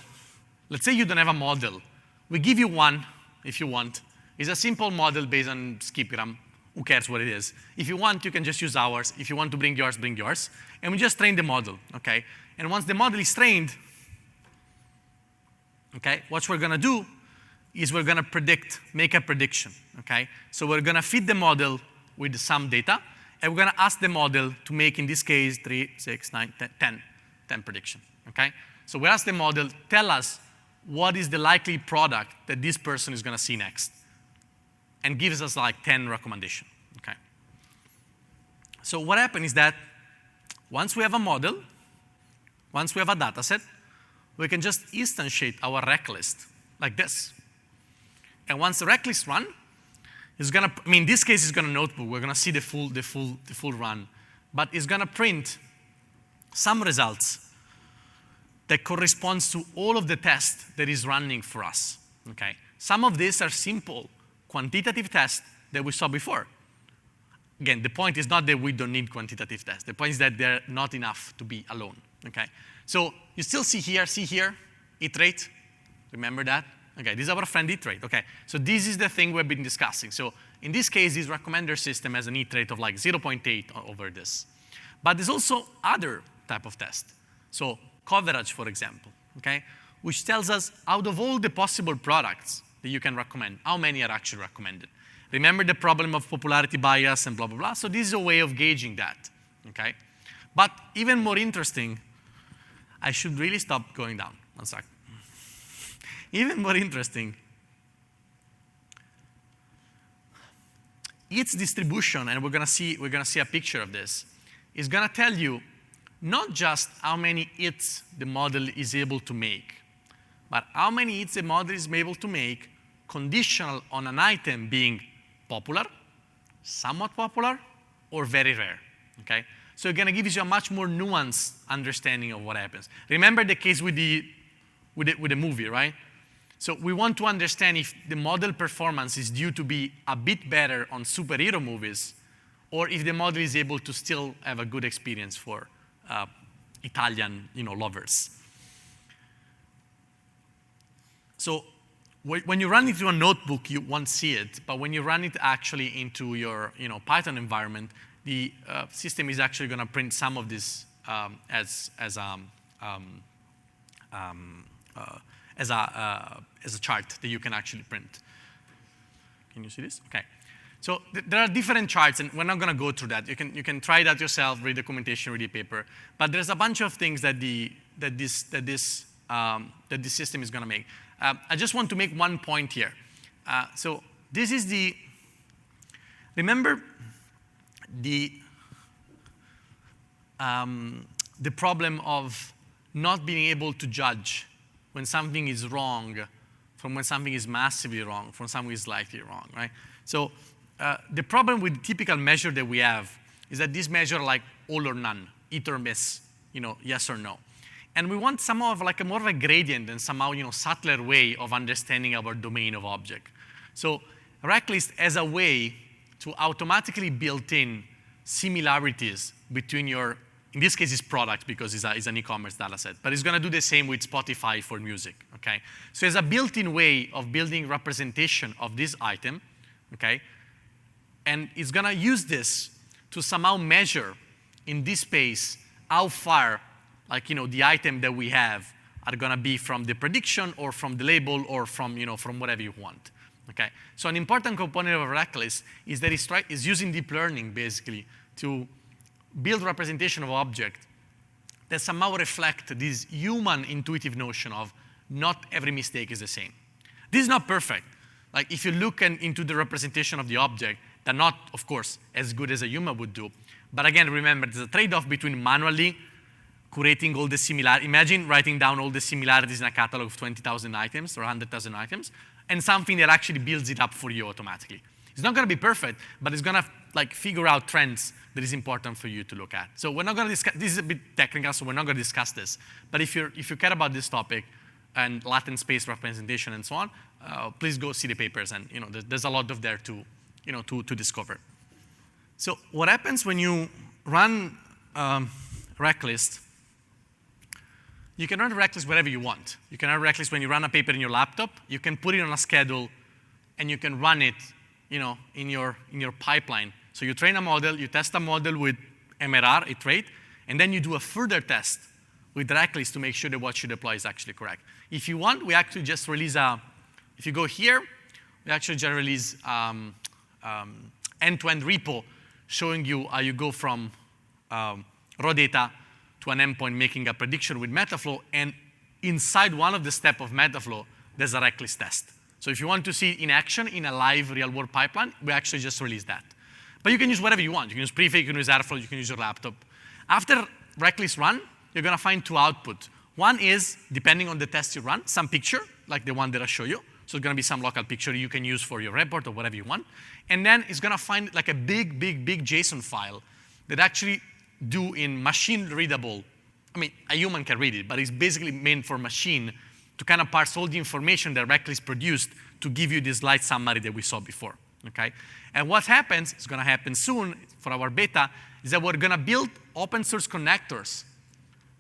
Let's say you don't have a model. We give you one, if you want. It's a simple model based on skipgram. Who cares what it is? If you want, you can just use ours. If you want to bring yours, bring yours. And we just train the model, okay? And once the model is trained, okay, what we're going to do is we're going to make a prediction, okay? So we're going to feed the model with some data, and we're going to ask the model to make, in this case, 3, 6, 9, 10 prediction, okay? So we ask the model, tell us what is the likely product that this person is going to see next, and gives us like 10 recommendations, okay? So what happens is that once we have a model, once we have a data set, we can just instantiate our RecList like this. And once the RecList run, it's gonna, in this case, it's gonna notebook. We're gonna see the full run, but it's gonna print some results that corresponds to all of the tests that is running for us, okay? Some of these are simple quantitative tests that we saw before. Again, the point is not that we don't need quantitative tests. The point is that they're not enough to be alone, okay? So you still see here, iterate. Remember that? Okay, this is our friend iterate, okay. So this is the thing we've been discussing. So in this case, this recommender system has an iterate of like 0.8 over this. But there's also other type of test. So coverage, for example, okay, which tells us out of all the possible products that you can recommend, how many are actually recommended. Remember the problem of popularity bias and blah, blah, blah. So this is a way of gauging that, okay? But even more interesting, I should really stop going down. One sec. Even more interesting, its distribution, and we're gonna see a picture of this, is gonna tell you not just how many hits the model is able to make, but how many hits the model is able to make conditional on an item being popular, somewhat popular, or very rare, okay? So it's gonna give you a much more nuanced understanding of what happens. Remember the case with the movie, right? So we want to understand if the model performance is due to be a bit better on superhero movies, or if the model is able to still have a good experience for Italian, lovers. So when you run it through a notebook, you won't see it. But when you run it actually into your Python environment, the system is actually going to print some of this as a chart that you can actually print. Can you see this? Okay. So there are different charts, and we're not going to go through that. You can try that yourself, read documentation, read the paper. But there's a bunch of things that this system is going to make. I just want to make one point here. So this is remember the problem of not being able to judge when something is wrong from when something is massively wrong, from something is slightly wrong, right? So the problem with the typical measure that we have is that this measure like all or none, hit or miss, yes or no. And we want somehow like more of a gradient and somehow subtler way of understanding our domain of object. So RecList has a way to automatically build in similarities between your, in this case it's product because it's an e-commerce data set, but it's going to do the same with Spotify for music, okay? So it's a built-in way of building representation of this item, okay? And it's going to use this to somehow measure in this space how far the item that we have are going to be from the prediction or from the label or from, from whatever you want, okay? So an important component of RecList is that it's using deep learning, basically, to build representation of object that somehow reflect this human intuitive notion of not every mistake is the same. This is not perfect. Like, if you look into the representation of the object, they're not, of course, as good as a human would do. But again, remember, there's a trade-off between manually curating all the similarities. Imagine writing down all the similarities in a catalog of 20,000 items or 100,000 items, and something that actually builds it up for you automatically. It's not going to be perfect, but it's going to like figure out trends that is important for you to look at. So we're not going to discuss, this is a bit technical, so we're not going to discuss this. But if you care about this topic and latent space representation and so on, please go see the papers, and there's a lot of there to discover. So what happens when you run RecList? You can run RecList wherever you want. You can run RecList when you run a paper in your laptop. You can put it on a schedule, and you can run it, in your pipeline. So you train a model, you test a model with MRR, iterate, and then you do a further test with RecList to make sure that what you deploy is actually correct. If you want, we actually just release if you go here, we actually just release end-to-end repo showing you how you go from raw data to an endpoint making a prediction with Metaflow, and inside one of the steps of Metaflow, there's a RecList test. So if you want to see it in action in a live real-world pipeline, we actually just release that. But you can use whatever you want. You can use Prefect, you can use Airflow, you can use your laptop. After RecList run, you're going to find two outputs. One is, depending on the test you run, some picture, like the one that I show you. So it's going to be some local picture you can use for your report or whatever you want. And then it's going to find like a big JSON file that actually do in machine readable. I mean, a human can read it, but it's basically meant for machine to kind of parse all the information that RecList produced to give you this light summary that we saw before, okay? And what happens, it's going to happen soon for our beta, is that we're going to build open source connectors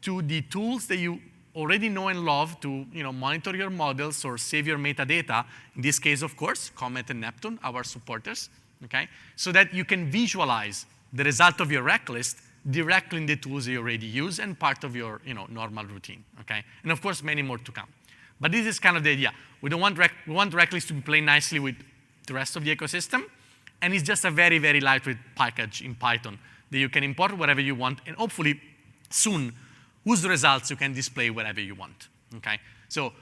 to the tools that you already know and love to monitor your models or save your metadata. In this case, of course, Comet and Neptune, our supporters, okay? So that you can visualize the result of your RecList directly in the tools you already use and part of your normal routine, okay? And of course, many more to come. But this is kind of the idea. We want RecList to play nicely with the rest of the ecosystem, and it's just a very, very lightweight package in Python that you can import wherever you want, and hopefully soon, whose results you can display wherever you want, okay? So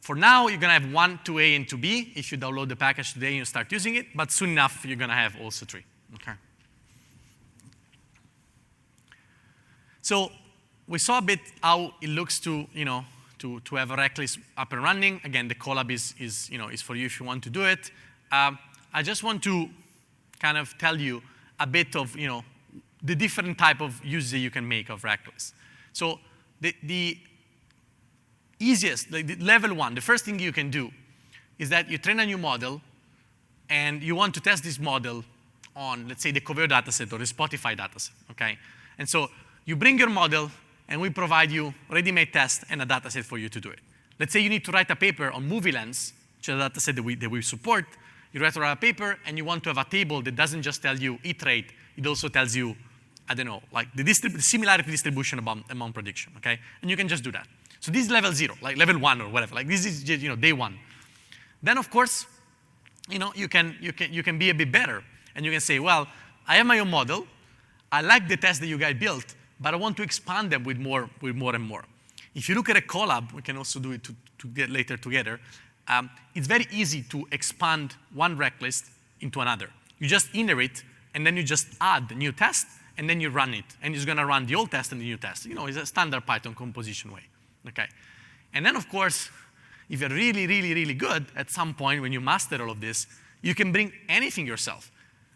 for now, you're going to have 1, 2A, and 2B if you download the package today and you start using it, but soon enough, you're going to have also 3, okay? So we saw a bit how it looks to have a RecList up and running. Again, the collab is for you if you want to do it. I just want to kind of tell you a bit of the different type of uses that you can make of RecList. So the easiest, like the level 1, the first thing you can do is that you train a new model, and you want to test this model on, let's say, the Coveo dataset or the Spotify dataset, okay? And so you bring your model, and we provide you ready-made test and a dataset for you to do it. Let's say you need to write a paper on movie lens, which is a dataset that we support. You write a paper, and you want to have a table that doesn't just tell you iterate, it also tells you, I don't know, like the similarity distribution among prediction, okay? And you can just do that. So this is level 0, like level 1 or whatever. Like this is just, day 1. Then of course, you can be a bit better, and you can say, well, I have my own model. I like the test that you guys built, but I want to expand them with more and more. If you look at a collab, we can also do it to get later together. It's very easy to expand one RecList into another. You just inherit, and then you just add a new test, and then you run it. And it's going to run the old test and the new test. It's a standard Python composition way, okay? And then, of course, if you're really, really, really good, at some point when you master all of this, you can bring anything yourself.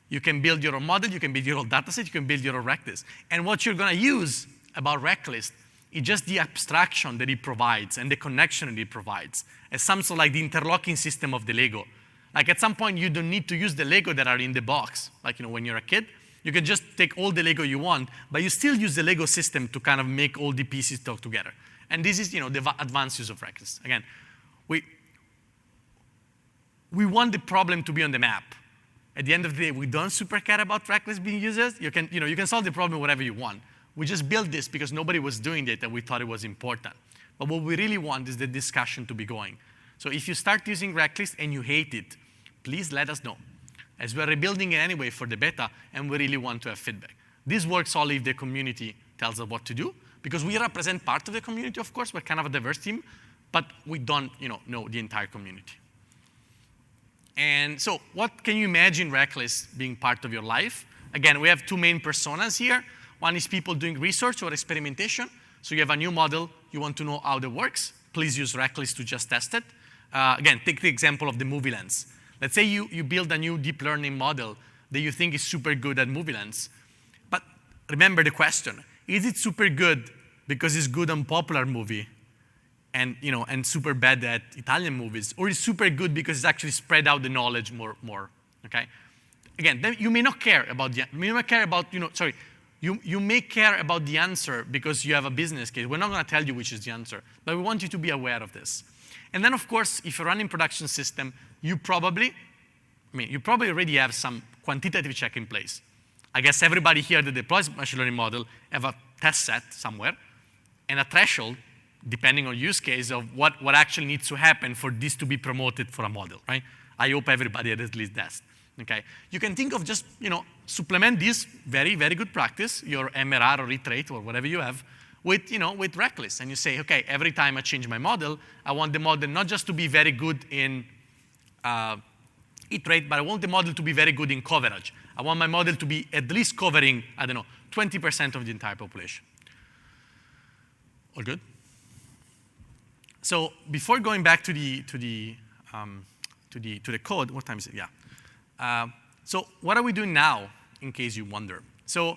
You can build your own model, you can build your own dataset, you can build your own RecList. And what you're going to use about RecList is just the abstraction that it provides and the connection that it provides as some sort of like the interlocking system of the Lego. Like at some point, you don't need to use the Lego that are in the box. Like when you're a kid, you can just take all the Lego you want, but you still use the Lego system to kind of make all the pieces talk together. And this is the advanced use of RecList. Again, we want the problem to be on the map. At the end of the day, we don't super care about RecList being used. You can solve the problem whatever you want. We just built this because nobody was doing it and we thought it was important. But what we really want is the discussion to be going. So if you start using RecList and you hate it, please let us know, as we're rebuilding it anyway for the beta, and we really want to have feedback. This works only if the community tells us what to do, because we represent part of the community, of course. We're kind of a diverse team, but we don't know the entire community. And so what can you imagine RecList being part of your life? Again, we have 2 main personas here. One is people doing research or experimentation. So you have a new model, you want to know how that works. Please use RecList to just test it. Again, take the example of the movie lens. Let's say you build a new deep learning model that you think is super good at movie lens. But remember the question, is it super good because it's good on popular movie and, and super bad at Italian movies? Or is it super good because it's actually spread out the knowledge more, okay? Again, then you may not care about you may care about, you may care about the answer because you have a business case. We're not going to tell you which is the answer, but we want you to be aware of this. And then, of course, if you're running production system, you probably already have some quantitative check in place. I guess everybody here that deploys machine learning model have a test set somewhere and a threshold, depending on use case, of what actually needs to happen for this to be promoted for a model, right? I hope everybody at least does. Okay, you can think of just, supplement this very, very good practice, your MRR or iterate or whatever you have, with RecList. And you say, okay, every time I change my model, I want the model not just to be very good in iterate, but I want the model to be very good in coverage. I want my model to be at least covering, 20% of the entire population. All good? So before going back to the code, what time is it? Yeah. So what are we doing now, in case you wonder? So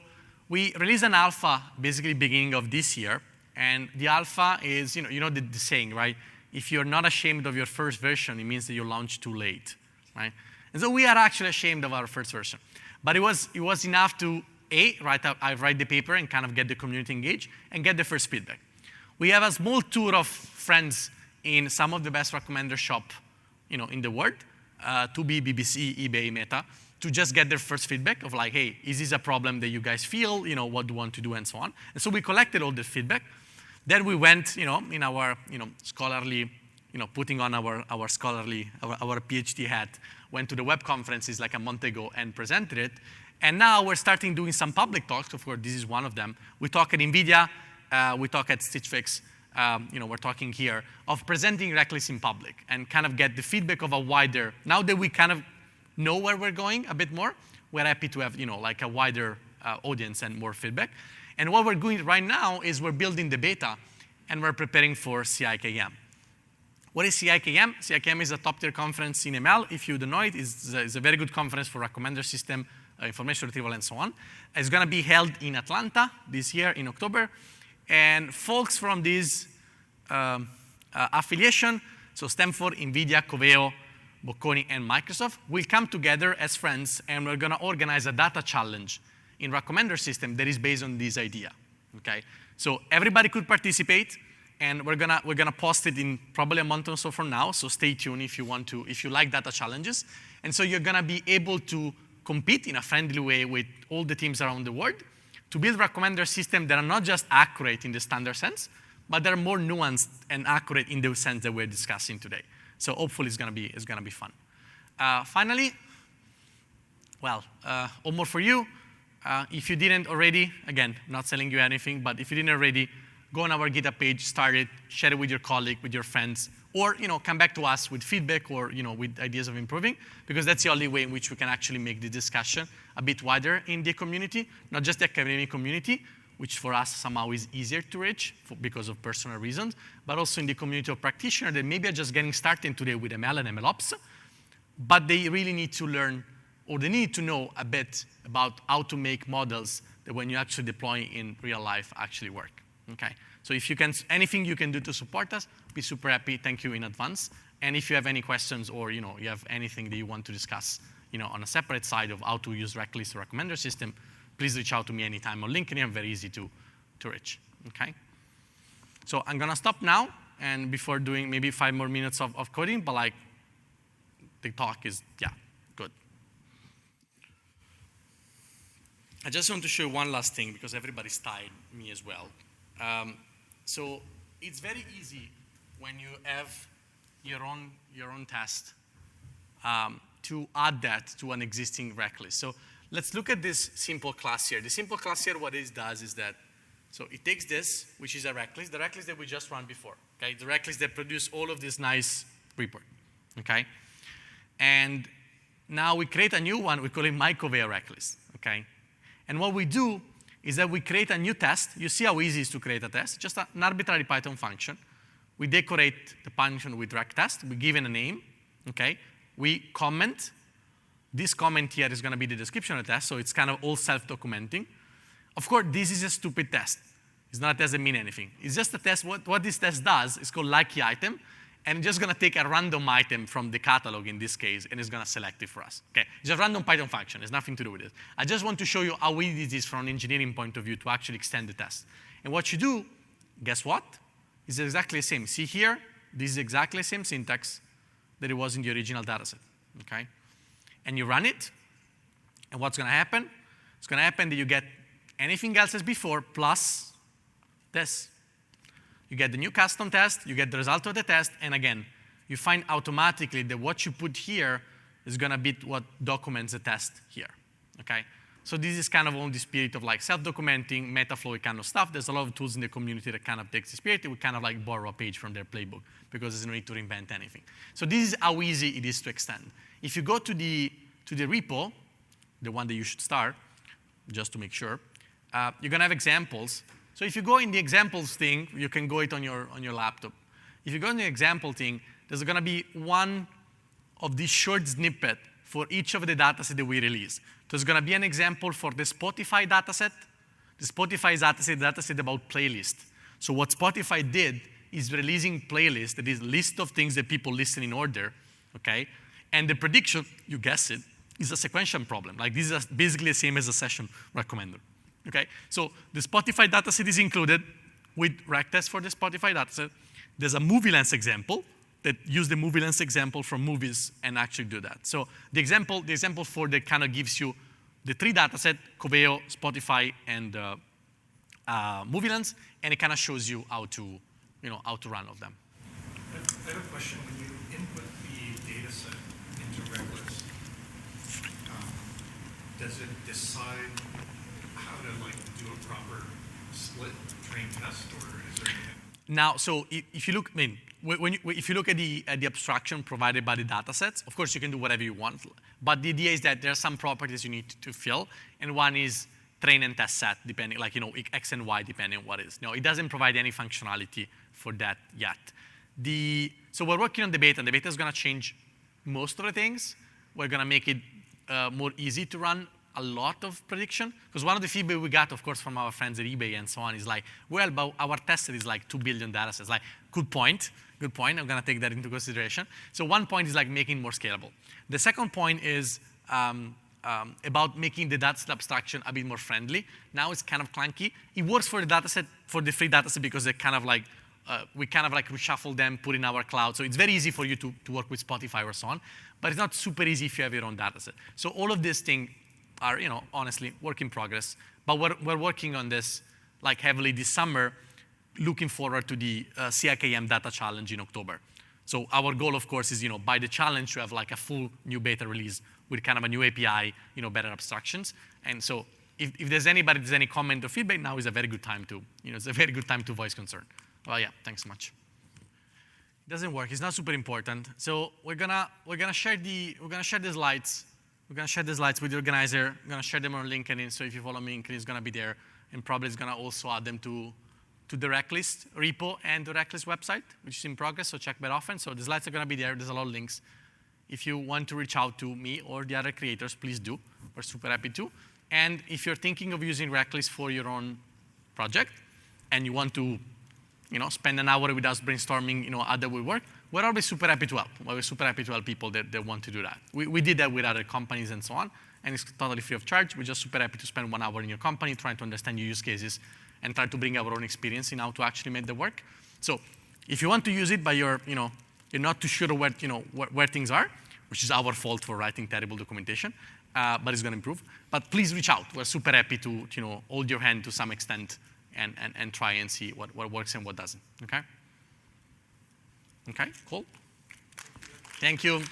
we released an alpha basically beginning of this year, and the alpha is, the saying, right? If you're not ashamed of your first version, it means that you launched too late, right? And so we are actually ashamed of our first version. But it was enough to, I write the paper and kind of get the community engaged and get the first feedback. We have a small tour of friends in some of the best recommender shop, in the world, 2B, BBC, eBay, Meta, to just get their first feedback of like, hey, is this a problem that you guys feel? What do you want to do and so on. And so we collected all the feedback. Then we went, in our, scholarly, putting on our scholarly, our PhD hat, went to the web conferences like a month ago and presented it. And now we're starting doing some public talks. Of course, this is one of them. We talk at NVIDIA, we talk at Stitch Fix, we're talking here of presenting RecList in public and kind of get the feedback of a wider, now that we kind of know where we're going a bit more, we're happy to have, like a wider audience and more feedback. And what we're doing right now is we're building the beta and we're preparing for CIKM. What is CIKM? CIKM is a top-tier conference in ML. If you don't know it, it's a very good conference for recommender system, information retrieval, and so on. It's going to be held in Atlanta this year in October. And folks from this affiliation, so Stanford, NVIDIA, Coveo, Bocconi, and Microsoft, will come together as friends, and we're going to organize a data challenge in recommender system that is based on this idea. Okay, so everybody could participate, and we're gonna post it in probably a month or so from now. So stay tuned if you like data challenges, and so you're gonna be able to compete in a friendly way with all the teams around the world to build recommender systems that are not just accurate in the standard sense, but they're more nuanced and accurate in the sense that we're discussing today. So hopefully it's gonna be fun. Finally, well, one more for you. If you didn't already, again, not selling you anything, but if you didn't already, go on our GitHub page, start it, share it with your colleague, with your friends, or come back to us with feedback or with ideas of improving, because that's the only way in which we can actually make the discussion a bit wider in the community, not just the academic community, which for us somehow is easier to reach because of personal reasons, but also in the community of practitioners that maybe are just getting started today with ML and MLOps, but they really need to learn, or they need to know a bit about how to make models that when you actually deploy in real life actually work. Okay, so if you can, anything you can do to support us, be super happy. Thank you in advance. And if you have any questions or you have anything that you want to discuss, on a separate side of how to use RecList or recommender system, please reach out to me anytime on LinkedIn. I'm very easy to reach. Okay, so I'm gonna stop now, and before doing maybe 5 more minutes of coding, but like the talk is good. I just want to show one last thing because everybody's tired, me as well. So it's very easy when you have your own test to add that to an existing RecList. So let's look at this simple class here. The simple class here, what it does is that, so it takes this, which is a RecList, the RecList that we just ran before, okay? The RecList that produced all of this nice report, okay? And now we create a new one, we call it my Coveo RecList, okay? And what we do is that we create a new test. You see how easy it is to create a test, just an arbitrary Python function. We decorate the function with RecTest, we give it a name, okay? we comment. This comment here is going to be the description of the test, so it's kind of all self-documenting. Of course, this is a stupid test. It's not a test that means anything. It's just a test. What this test does is called like item, and it's just going to take a random item from the catalog in this case, and it's going to select it for us. Okay, it's a random Python function. It's nothing to do with it. I just want to show you how easy it is from an engineering point of view to actually extend the test. And what you do, guess what? It's exactly the same. See here, this is exactly the same syntax that it was in the original dataset. Okay, and you run it, and what's going to happen? It's going to happen that you get anything else as before plus this. You get the new custom test, you get the result of the test, and again, you find automatically that what you put here is going to be what documents the test here, okay? So this is kind of on the spirit of like self-documenting, metaflow kind of stuff. There's a lot of tools in the community that kind of takes the spirit. We kind of like borrow a page from their playbook because there's no need to reinvent anything. So this is how easy it is to extend. If you go to the repo, the one that you should start, just to make sure, you're going to have examples. So if you go in the examples thing, you can go it on your laptop. If you go in the example thing, there's going to be one of these short snippet for each of the dataset that we release. There's going to be an example for the Spotify dataset. The Spotify dataset about playlist. So what Spotify did is releasing playlist, that is a list of things that people listen in order, okay? And the prediction, you guess it, is a sequential problem. Like this is basically the same as a session recommender. Okay, so the Spotify dataset is included with RecTest for the Spotify dataset. There's a movie lens example that use the movie lens example from movies and actually do that. So the example for that kind of gives you the three dataset, Coveo, Spotify, and movie lens, and it kind of shows you how to run of them. I have a question. When you input the data set into RecList, does it decide how to like do a proper split train test, or is there anything? Now, so if you look, I mean, if you look at the abstraction provided by the datasets, of course you can do whatever you want. But the idea is that there are some properties you need to fill, and one is train and test set, depending, like X and Y, depending on what it is. No, it doesn't provide any functionality for that yet. So we're working on the beta, and the beta is going to change most of the things. We're going to make it more easy to run a lot of prediction, because one of the feedback we got, of course, from our friends at eBay and so on is like, well, but our test set is like 2 billion data sets. Like, good point. I'm going to take that into consideration. So one point is like making more scalable. The second point is about making the dataset abstraction a bit more friendly. Now it's kind of clunky. It works for the dataset, for the free dataset, because they kind of like we kind of like reshuffle them, put in our cloud. So it's very easy for you to work with Spotify or so on. But it's not super easy if you have your own dataset. So all of these things are, honestly, work in progress. But we're working on this like heavily this summer, looking forward to the CIKM data challenge in October. So our goal, of course, is by the challenge to have like a full new beta release with kind of a new API, better abstractions. And so if there's any comment or feedback, now is a very good time to, it's a very good time to voice concern. Well, yeah, thanks so much. It doesn't work. It's not super important. So we're gonna share the slides. We're going to share the slides with the organizer. I'm going to share them on LinkedIn. So if you follow me, LinkedIn is going to be there. And probably it's going to also add them to the RecList repo and the RecList website, which is in progress. So check that often. So the slides are going to be there. There's a lot of links. If you want to reach out to me or the other creators, please do. We're super happy to. And if you're thinking of using RecList for your own project and you want to spend an hour with us brainstorming how that will work, we're always super happy to help. We're super happy to help people that want to do that. We did that with other companies and so on, and it's totally free of charge. We're just super happy to spend 1 hour in your company trying to understand your use cases and try to bring our own experience in how to actually make the work. So if you want to use it, but you're not too sure where things are, which is our fault for writing terrible documentation, but it's going to improve. But please reach out. We're super happy to hold your hand to some extent and try and see what works and what doesn't. Okay? Okay, cool. Thank you.